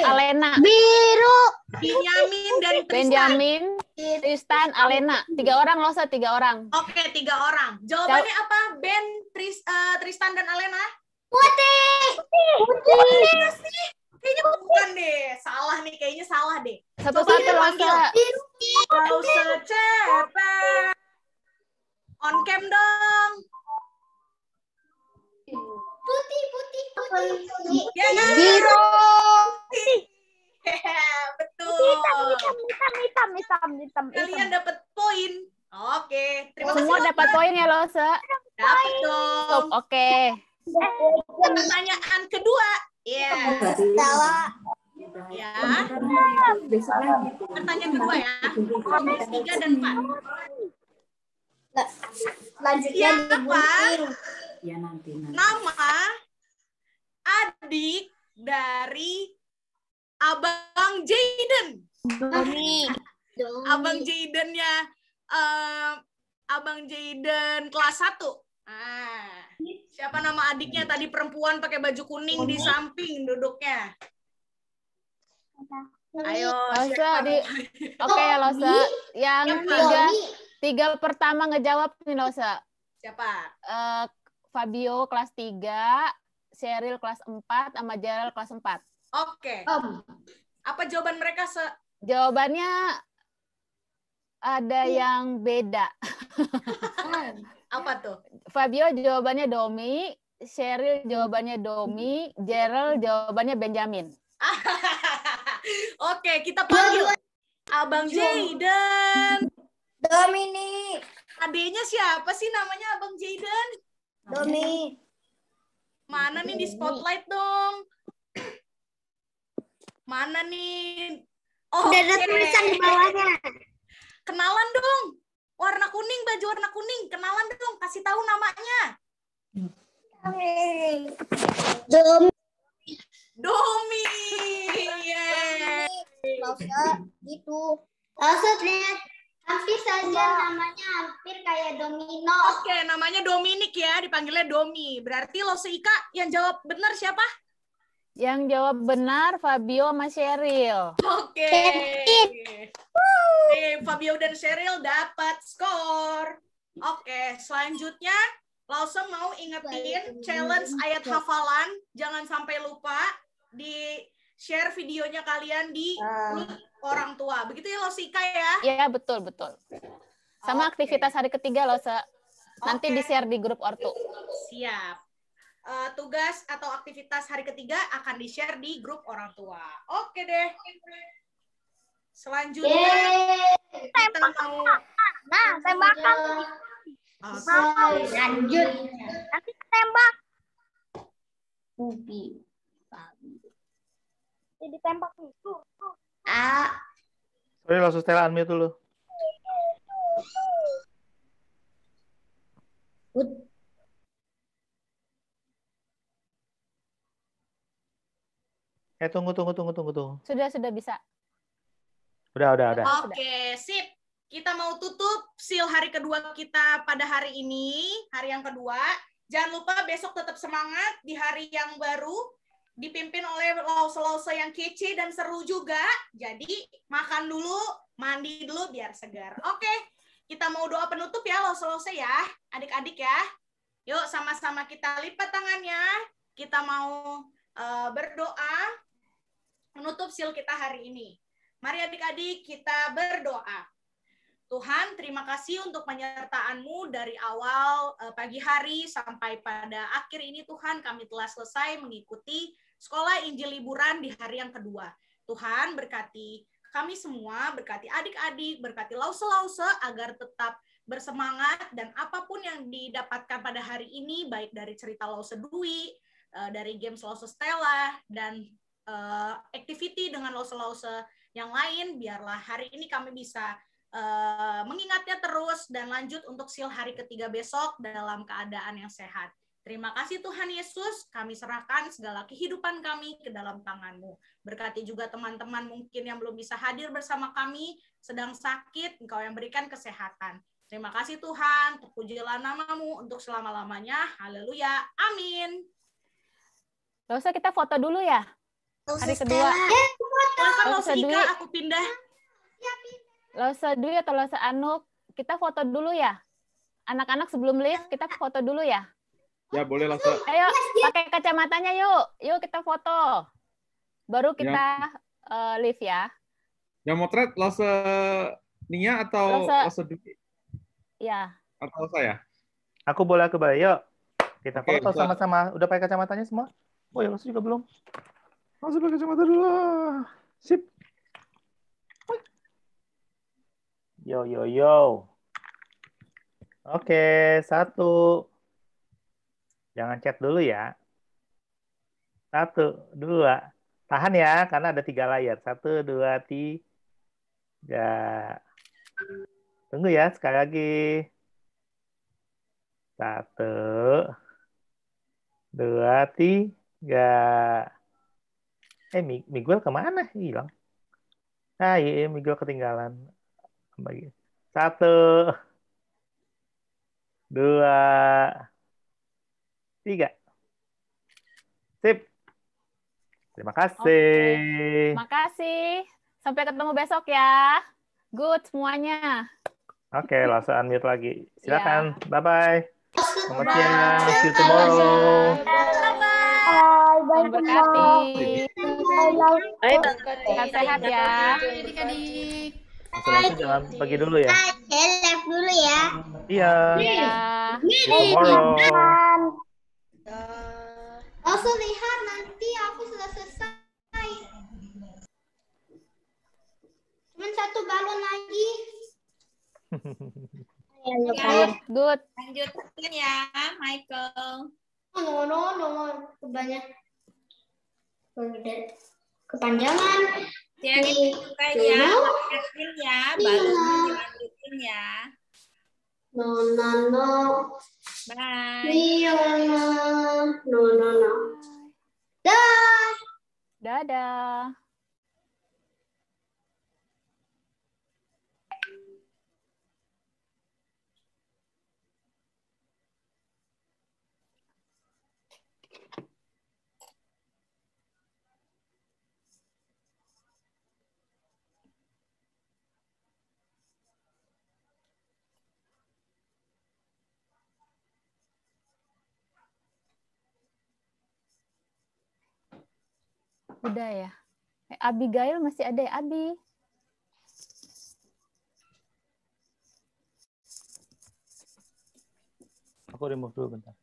Alena. Biru. Benjamin dan Tristan. Benjamin, Tristan, Alena. 3 orang Lause, 3 orang. Oke, 3 orang. Jawabannya apa? Ben, Tristan dan Alena? Putih. Kayaknya bukan deh. Salah nih, kayaknya salah deh. Satu-satu Lause. Lause CP. On cam dong. Putih. Ya kan? Biru. Betul. Hitam. Kalian dapat poin. Oke, terima kasih. Semua dapat poin ya Lause. Dapat dong. Oke. Pertanyaan kedua. Ya. Salah. Ya. Pertanyaan kedua ya. 3 dan 4. Selanjutnya siapa nama adik dari Abang Jayden? Abang Jaydennya Abang Jayden kelas 1. Siapa nama adiknya tadi perempuan pakai baju kuning di samping duduknya? Ayo. Lause Oke ya Lause. Yang 3 pertama ngejawab nih Lause. Siapa? Fabio kelas 3, Cheryl kelas 4, sama Gerald kelas 4. Oke. Apa jawaban mereka? Jawabannya ada yang beda. Apa tuh? Fabio jawabannya Domi, Cheryl jawabannya Domi, Gerald jawabannya Benjamin. Oke, kita panggil Abang Jayden. Domini. Adiknya siapa sih namanya Abang Jayden? Domi. Mana nih di spotlight dong? Mana nih? Oh, udah ada tulisan di bawahnya. Kenalan dong. Warna kuning, baju warna kuning. Kenalan dong, kasih tahu namanya. Domi. Gitu. Langsung lihat. Hampir saja namanya hampir kayak domino. Oke, namanya Dominik ya, dipanggilnya Domi. Berarti Lause Ika yang jawab benar siapa? Yang jawab benar Fabio sama Cheryl. Oke. Fabio dan Cheryl dapat skor. Oke, selanjutnya Lause mau ingetin challenge ayat hafalan. Jangan sampai lupa di share videonya kalian di grup orang tua. Begitu ya Lause Ika ya? Iya, betul. Sama aktivitas hari ketiga Lause. Nanti di-share di grup ortu. Siap. Tugas atau aktivitas hari ketiga akan di-share di grup orang tua. Oke deh. Selanjutnya kita mau tembakan. Lanjut. Nanti tembak. Ubi. Jadi tembak itu. Sorry, langsung Stella unmute dulu. Tunggu. Sudah bisa. Udah. Oke, sip. Kita mau tutup seal hari kedua kita pada hari ini, hari yang kedua. Jangan lupa besok tetap semangat di hari yang baru, dipimpin oleh lause-lause yang kece dan seru juga. Jadi makan dulu, mandi dulu biar segar. Oke, kita mau doa penutup ya lause-lause ya, adik-adik ya. Yuk sama-sama kita lipat tangannya. Kita mau berdoa menutup seal kita hari ini. Mari adik-adik kita berdoa. Tuhan, terima kasih untuk penyertaan-Mu dari awal pagi hari sampai pada akhir ini Tuhan, kami telah selesai mengikuti sekolah Injil liburan di hari yang kedua. Tuhan, berkati kami semua, berkati adik-adik, berkati lause-lause agar tetap bersemangat dan apapun yang didapatkan pada hari ini, baik dari cerita Lause Dwi, dari games Lause Stella, dan activity dengan lause-lause yang lain, biarlah hari ini kami bisa mengingatnya terus dan lanjut untuk seal hari ketiga besok dalam keadaan yang sehat. Terima kasih Tuhan Yesus, kami serahkan segala kehidupan kami ke dalam tangan-Mu. Berkati juga teman-teman mungkin yang belum bisa hadir bersama kami, sedang sakit, Engkau yang berikan kesehatan. Terima kasih Tuhan, terpujilah nama-Mu untuk selama-lamanya. Haleluya, amin. Gak usah, kita foto dulu ya. Hari kedua. Lause Ika, aku pindah. Lause Dwi atau Lause Anuk, kita foto dulu ya. Anak-anak sebelum live, kita foto dulu ya. Ya, boleh Lause. Ayo, pakai kacamatanya yuk. Yuk kita foto. Baru kita live ya. Yang motret Lause Nia atau Lause Dwi? Ya. Atau saya? Aku boleh. Yuk. Kita foto sama-sama. Udah pakai kacamatanya semua? Oh ya, Lause juga belum. Langsung pakai kacamata dulu. Sip. Yo. Oke, 1. Jangan chat dulu ya. 1, 2. Tahan ya, karena ada 3 layar. 1, 2, 3. Tunggu ya, sekali lagi. 1, 2, 3. Miguel kemana? Hilang. Iya, Miguel ketinggalan. 1, 2, 3. Sip. Terima kasih. Terima kasih. Sampai ketemu besok ya. Good semuanya. Oke, langsung unmute lagi. Silakan. Bye-bye. Selamat siang. See you tomorrow. Bye. Berkati. Sehat ya. Adik-adik. Langsung jangan pergi dulu ya. Saya live dulu ya. Iya. Tomorrow. Langsung lihat nanti aku sudah selesai. Cuman 1 balon lagi. Good. Lanjutin ya, Michael. No. Kepanjangan. Sharing juga ya, lanjutin ya, balonnya dilanjutin ya. No. Bye. No. Dadah. Udah ya. Abigail masih ada ya, Abi? Aku remove dulu bentar.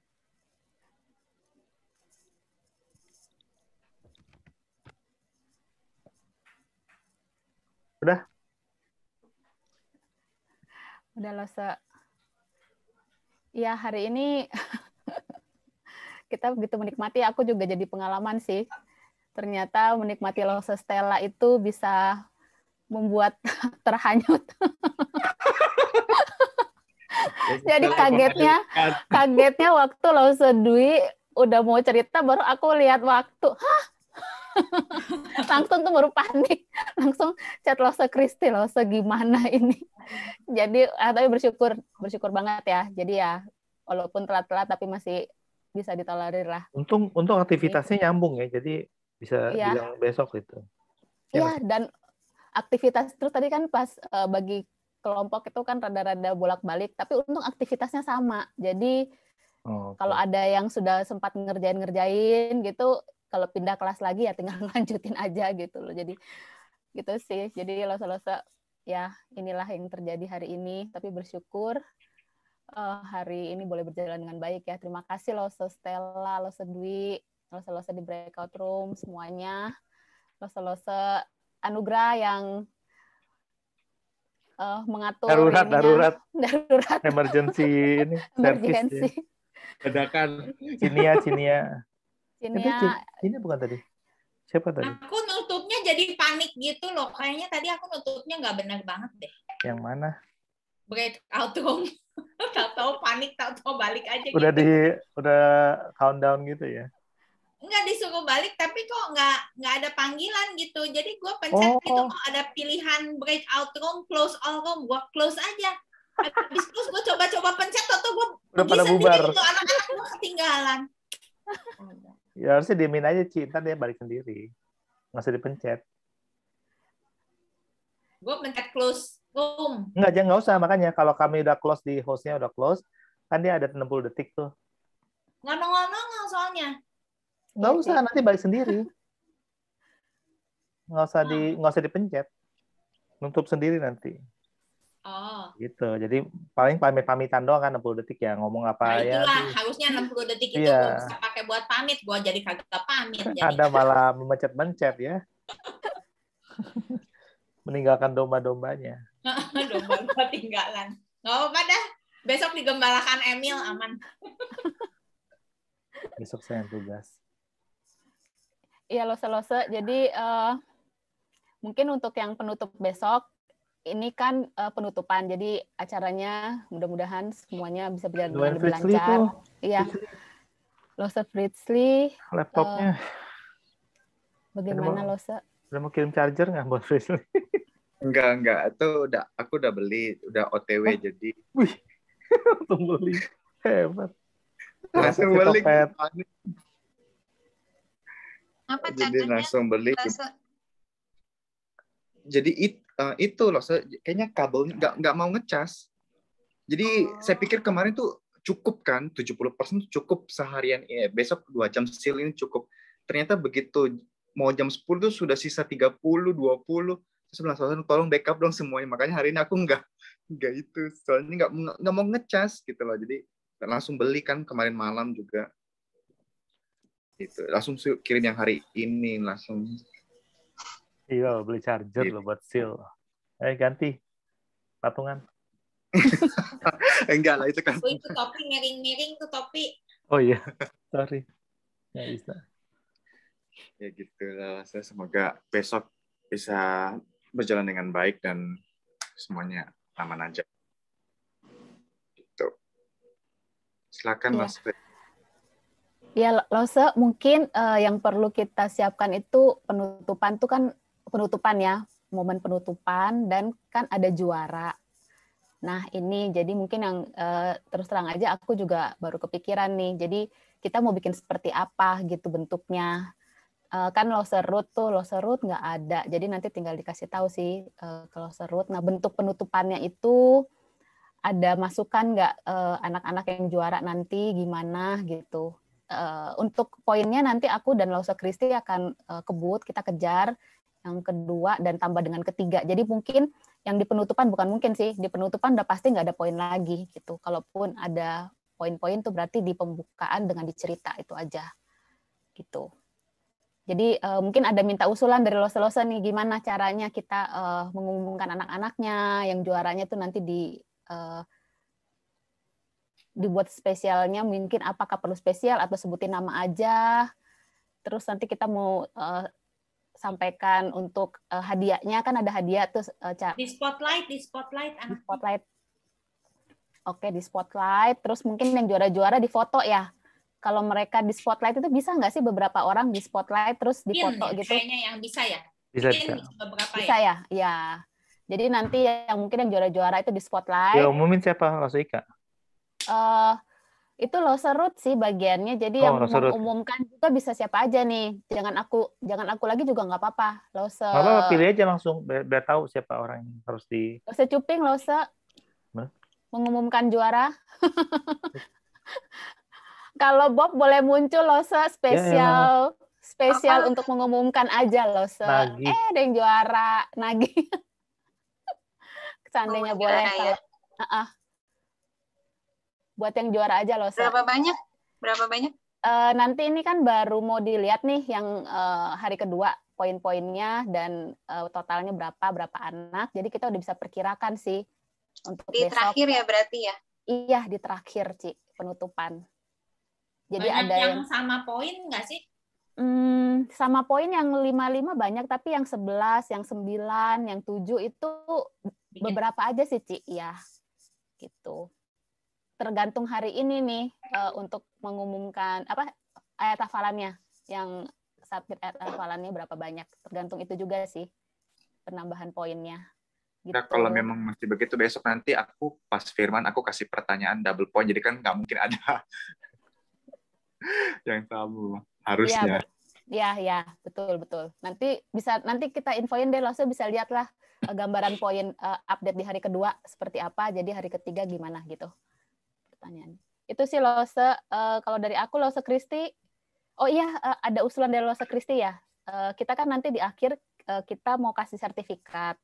Udah? Udah Lause. Ya, hari ini kita begitu menikmati, aku juga jadi pengalaman sih. Ternyata menikmati Lose Stella itu bisa membuat terhanyut. Jadi kagetnya waktu Lose Dwi udah mau cerita, baru aku lihat waktu. Hah? Langsung tuh baru panik. Langsung chat Lose Kristi, Lose gimana ini? Jadi tapi bersyukur banget ya. Jadi ya walaupun telat-telat tapi masih bisa ditolerir lah. Untung aktivitasnya nyambung ya. Jadi bisa bilang besok itu. Iya, dan aktivitas terus tadi kan pas bagi kelompok itu kan rada-rada bolak-balik, tapi untung aktivitasnya sama. Jadi kalau ada yang sudah sempat ngerjain gitu, kalau pindah kelas lagi ya tinggal lanjutin aja gitu loh. Jadi gitu sih. Jadi Lose ya inilah yang terjadi hari ini, tapi bersyukur hari ini boleh berjalan dengan baik ya. Terima kasih Lose Stella, Lose Dwi, Lose di breakout room semuanya. Lose Anugrah yang mengatur darurat emergency ini service ya. Dadakan Cinia bukan tadi, siapa tadi? Aku nutupnya jadi panik gitu loh, kayaknya tadi aku nutupnya nggak benar banget deh. Yang mana? Breakout room. Tahu panik, tahu balik aja udah gitu. Udah countdown gitu ya. Nggak disuruh balik, tapi kok nggak ada panggilan gitu. Jadi gue pencet itu kok ada pilihan breakout room, close all room, gue close aja. Habis close gue coba pencet, atau gue udah pada bubar. Gitu, anak-anak gue ketinggalan. Ya harusnya diemin aja, Cinta dia balik sendiri. Nggak usah dipencet. Gue pencet close room. Nggak usah, makanya kalau kami udah close di hostnya udah close, kan dia ada 60 detik tuh. Nggak soalnya. Nggak usah, nanti balik sendiri. Nggak usah dipencet. Nutup sendiri nanti. Oh. Gitu. Jadi paling pamitan doang kan 60 detik ya, ngomong apa ya. Itulah, harusnya 60 detik itu bisa pakai buat pamit. Gua jadi kagak pamit. Ada malah memencet-mencet ya. Meninggalkan domba-dombanya. Domba tinggalan. Nggak apa-apa dah. Besok digembalakan Emil, aman. Besok saya yang tugas. Iya, Lose. Jadi mungkin untuk yang penutup besok, ini kan penutupan. Jadi acaranya mudah-mudahan semuanya bisa berjalan dengan lebih lancar. Iya. Lose Fritzli. Laptopnya. Bagaimana Lose? Udah mau kirim charger nggak buat Fritzli? Enggak. Itu aku udah beli, udah OTW jadi. Wih, langsung beli. Hebat. Langsung beli. Apa jadi langsung beli. Jadi itu loh, kayaknya kabelnya nggak mau ngecas. Jadi saya pikir kemarin tuh cukup kan, 70% cukup seharian. Besok 2 jam still ini cukup. Ternyata begitu mau jam 10 tuh sudah sisa 30, 20. Terus bilang, tolong backup dong semuanya. Makanya hari ini aku nggak itu. Soalnya nggak mau ngecas gitu loh. Jadi langsung beli kan kemarin malam juga. Gitu. Langsung kirim yang hari ini langsung. Iya, beli charger lo buat seal. Ganti patungan. Enggak lah itu kan. Itu topi miring-miring tuh topi. Oh iya, sorry. Nggak bisa. Ya gitu lah. Semoga besok bisa berjalan dengan baik dan semuanya aman aja. Gitu. Silakan Mas. Ya, Lose, mungkin yang perlu kita siapkan itu penutupan ya, momen penutupan, dan kan ada juara. Nah, ini jadi mungkin yang terus terang aja aku juga baru kepikiran nih. Jadi kita mau bikin seperti apa gitu bentuknya. Kan Lose Root nggak ada. Jadi nanti tinggal dikasih tahu sih ke Lose Root. Nah, bentuk penutupannya itu ada masukan nggak anak-anak yang juara nanti gimana gitu. Untuk poinnya nanti aku dan Lose Kristi akan kebut, kita kejar yang kedua dan tambah dengan ketiga. Jadi mungkin yang di penutupan bukan mungkin sih, di penutupan udah pasti nggak ada poin lagi gitu. Kalaupun ada poin-poin tuh berarti di pembukaan dengan dicerita itu aja gitu. Jadi mungkin ada minta usulan dari Lose nih, gimana caranya kita mengumumkan anak-anaknya yang juaranya tuh nanti dibuat spesialnya mungkin apakah perlu spesial atau sebutin nama aja. Terus nanti kita mau sampaikan untuk hadiahnya, kan ada hadiah tuh Di spotlight anak. Di spotlight. Oke, di spotlight. Terus mungkin yang juara-juara di foto ya. Kalau mereka di spotlight itu bisa nggak sih beberapa orang di spotlight terus di foto ya, gitu? Kayaknya yang bisa ya. Bisa. Bisa ya? Ya. Jadi nanti yang mungkin yang juara-juara itu di spotlight. Ya umumin siapa? Langsung Ika. Itu lo serut sih bagiannya. Jadi yang mengumumkan juga bisa siapa aja nih. Jangan aku lagi juga nggak apa-apa. Nggak apa-apa, pilih aja langsung biar tahu siapa orang yang harus di. Lo cuping, lo mengumumkan juara. Kalau Bob boleh muncul lo spesial untuk mengumumkan aja lo ada yang juara Nagi. Seandainya boleh kalau buat yang juara aja loh. Berapa banyak? Nanti ini kan baru mau dilihat nih yang hari kedua poin-poinnya dan totalnya berapa anak. Jadi kita udah bisa perkirakan sih untuk di besok. Terakhir ya berarti ya? Iya, di terakhir, Ci, penutupan. Jadi banyak ada yang sama poin nggak sih? Sama poin yang 5 banyak, tapi yang 11, yang 9, yang 7 itu beberapa aja sih, Ci. Ya, gitu. Tergantung hari ini nih untuk mengumumkan ayat hafalannya, yang submit ayat hafalannya berapa banyak. Tergantung itu juga sih penambahan poinnya. Gitu. Nah, kalau memang masih begitu besok nanti aku pas Firman aku kasih pertanyaan double point, jadi kan nggak mungkin ada yang sama harusnya. Ya, betul. Nanti kita infoin deh, Lose bisa lihatlah gambaran poin update di hari kedua seperti apa, jadi hari ketiga gimana gitu. Pertanyaan. Itu sih Lose. Kalau dari aku Lose Kristi. Oh iya, ada usulan dari Lose Kristi ya. Kita kan nanti di akhir kita mau kasih sertifikat.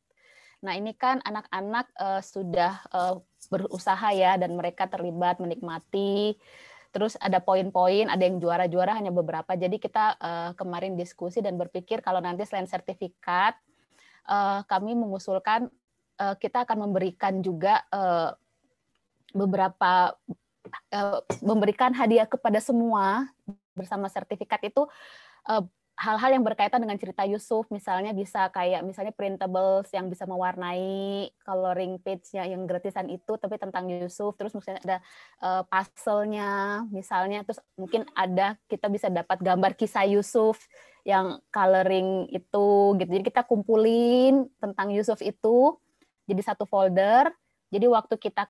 Nah, ini kan anak-anak sudah berusaha ya dan mereka terlibat menikmati. Terus ada poin-poin, ada yang juara-juara hanya beberapa. Jadi kita kemarin diskusi dan berpikir kalau nanti selain sertifikat, kami mengusulkan kita akan memberikan juga memberikan hadiah kepada semua bersama sertifikat itu hal-hal yang berkaitan dengan cerita Yusuf, misalnya bisa kayak misalnya printables yang bisa mewarnai coloring page-nya yang gratisan itu, tapi tentang Yusuf, terus misalnya ada puzzle-nya misalnya, terus mungkin kita bisa dapat gambar kisah Yusuf yang coloring itu gitu. Jadi kita kumpulin tentang Yusuf itu jadi satu folder. Jadi waktu kita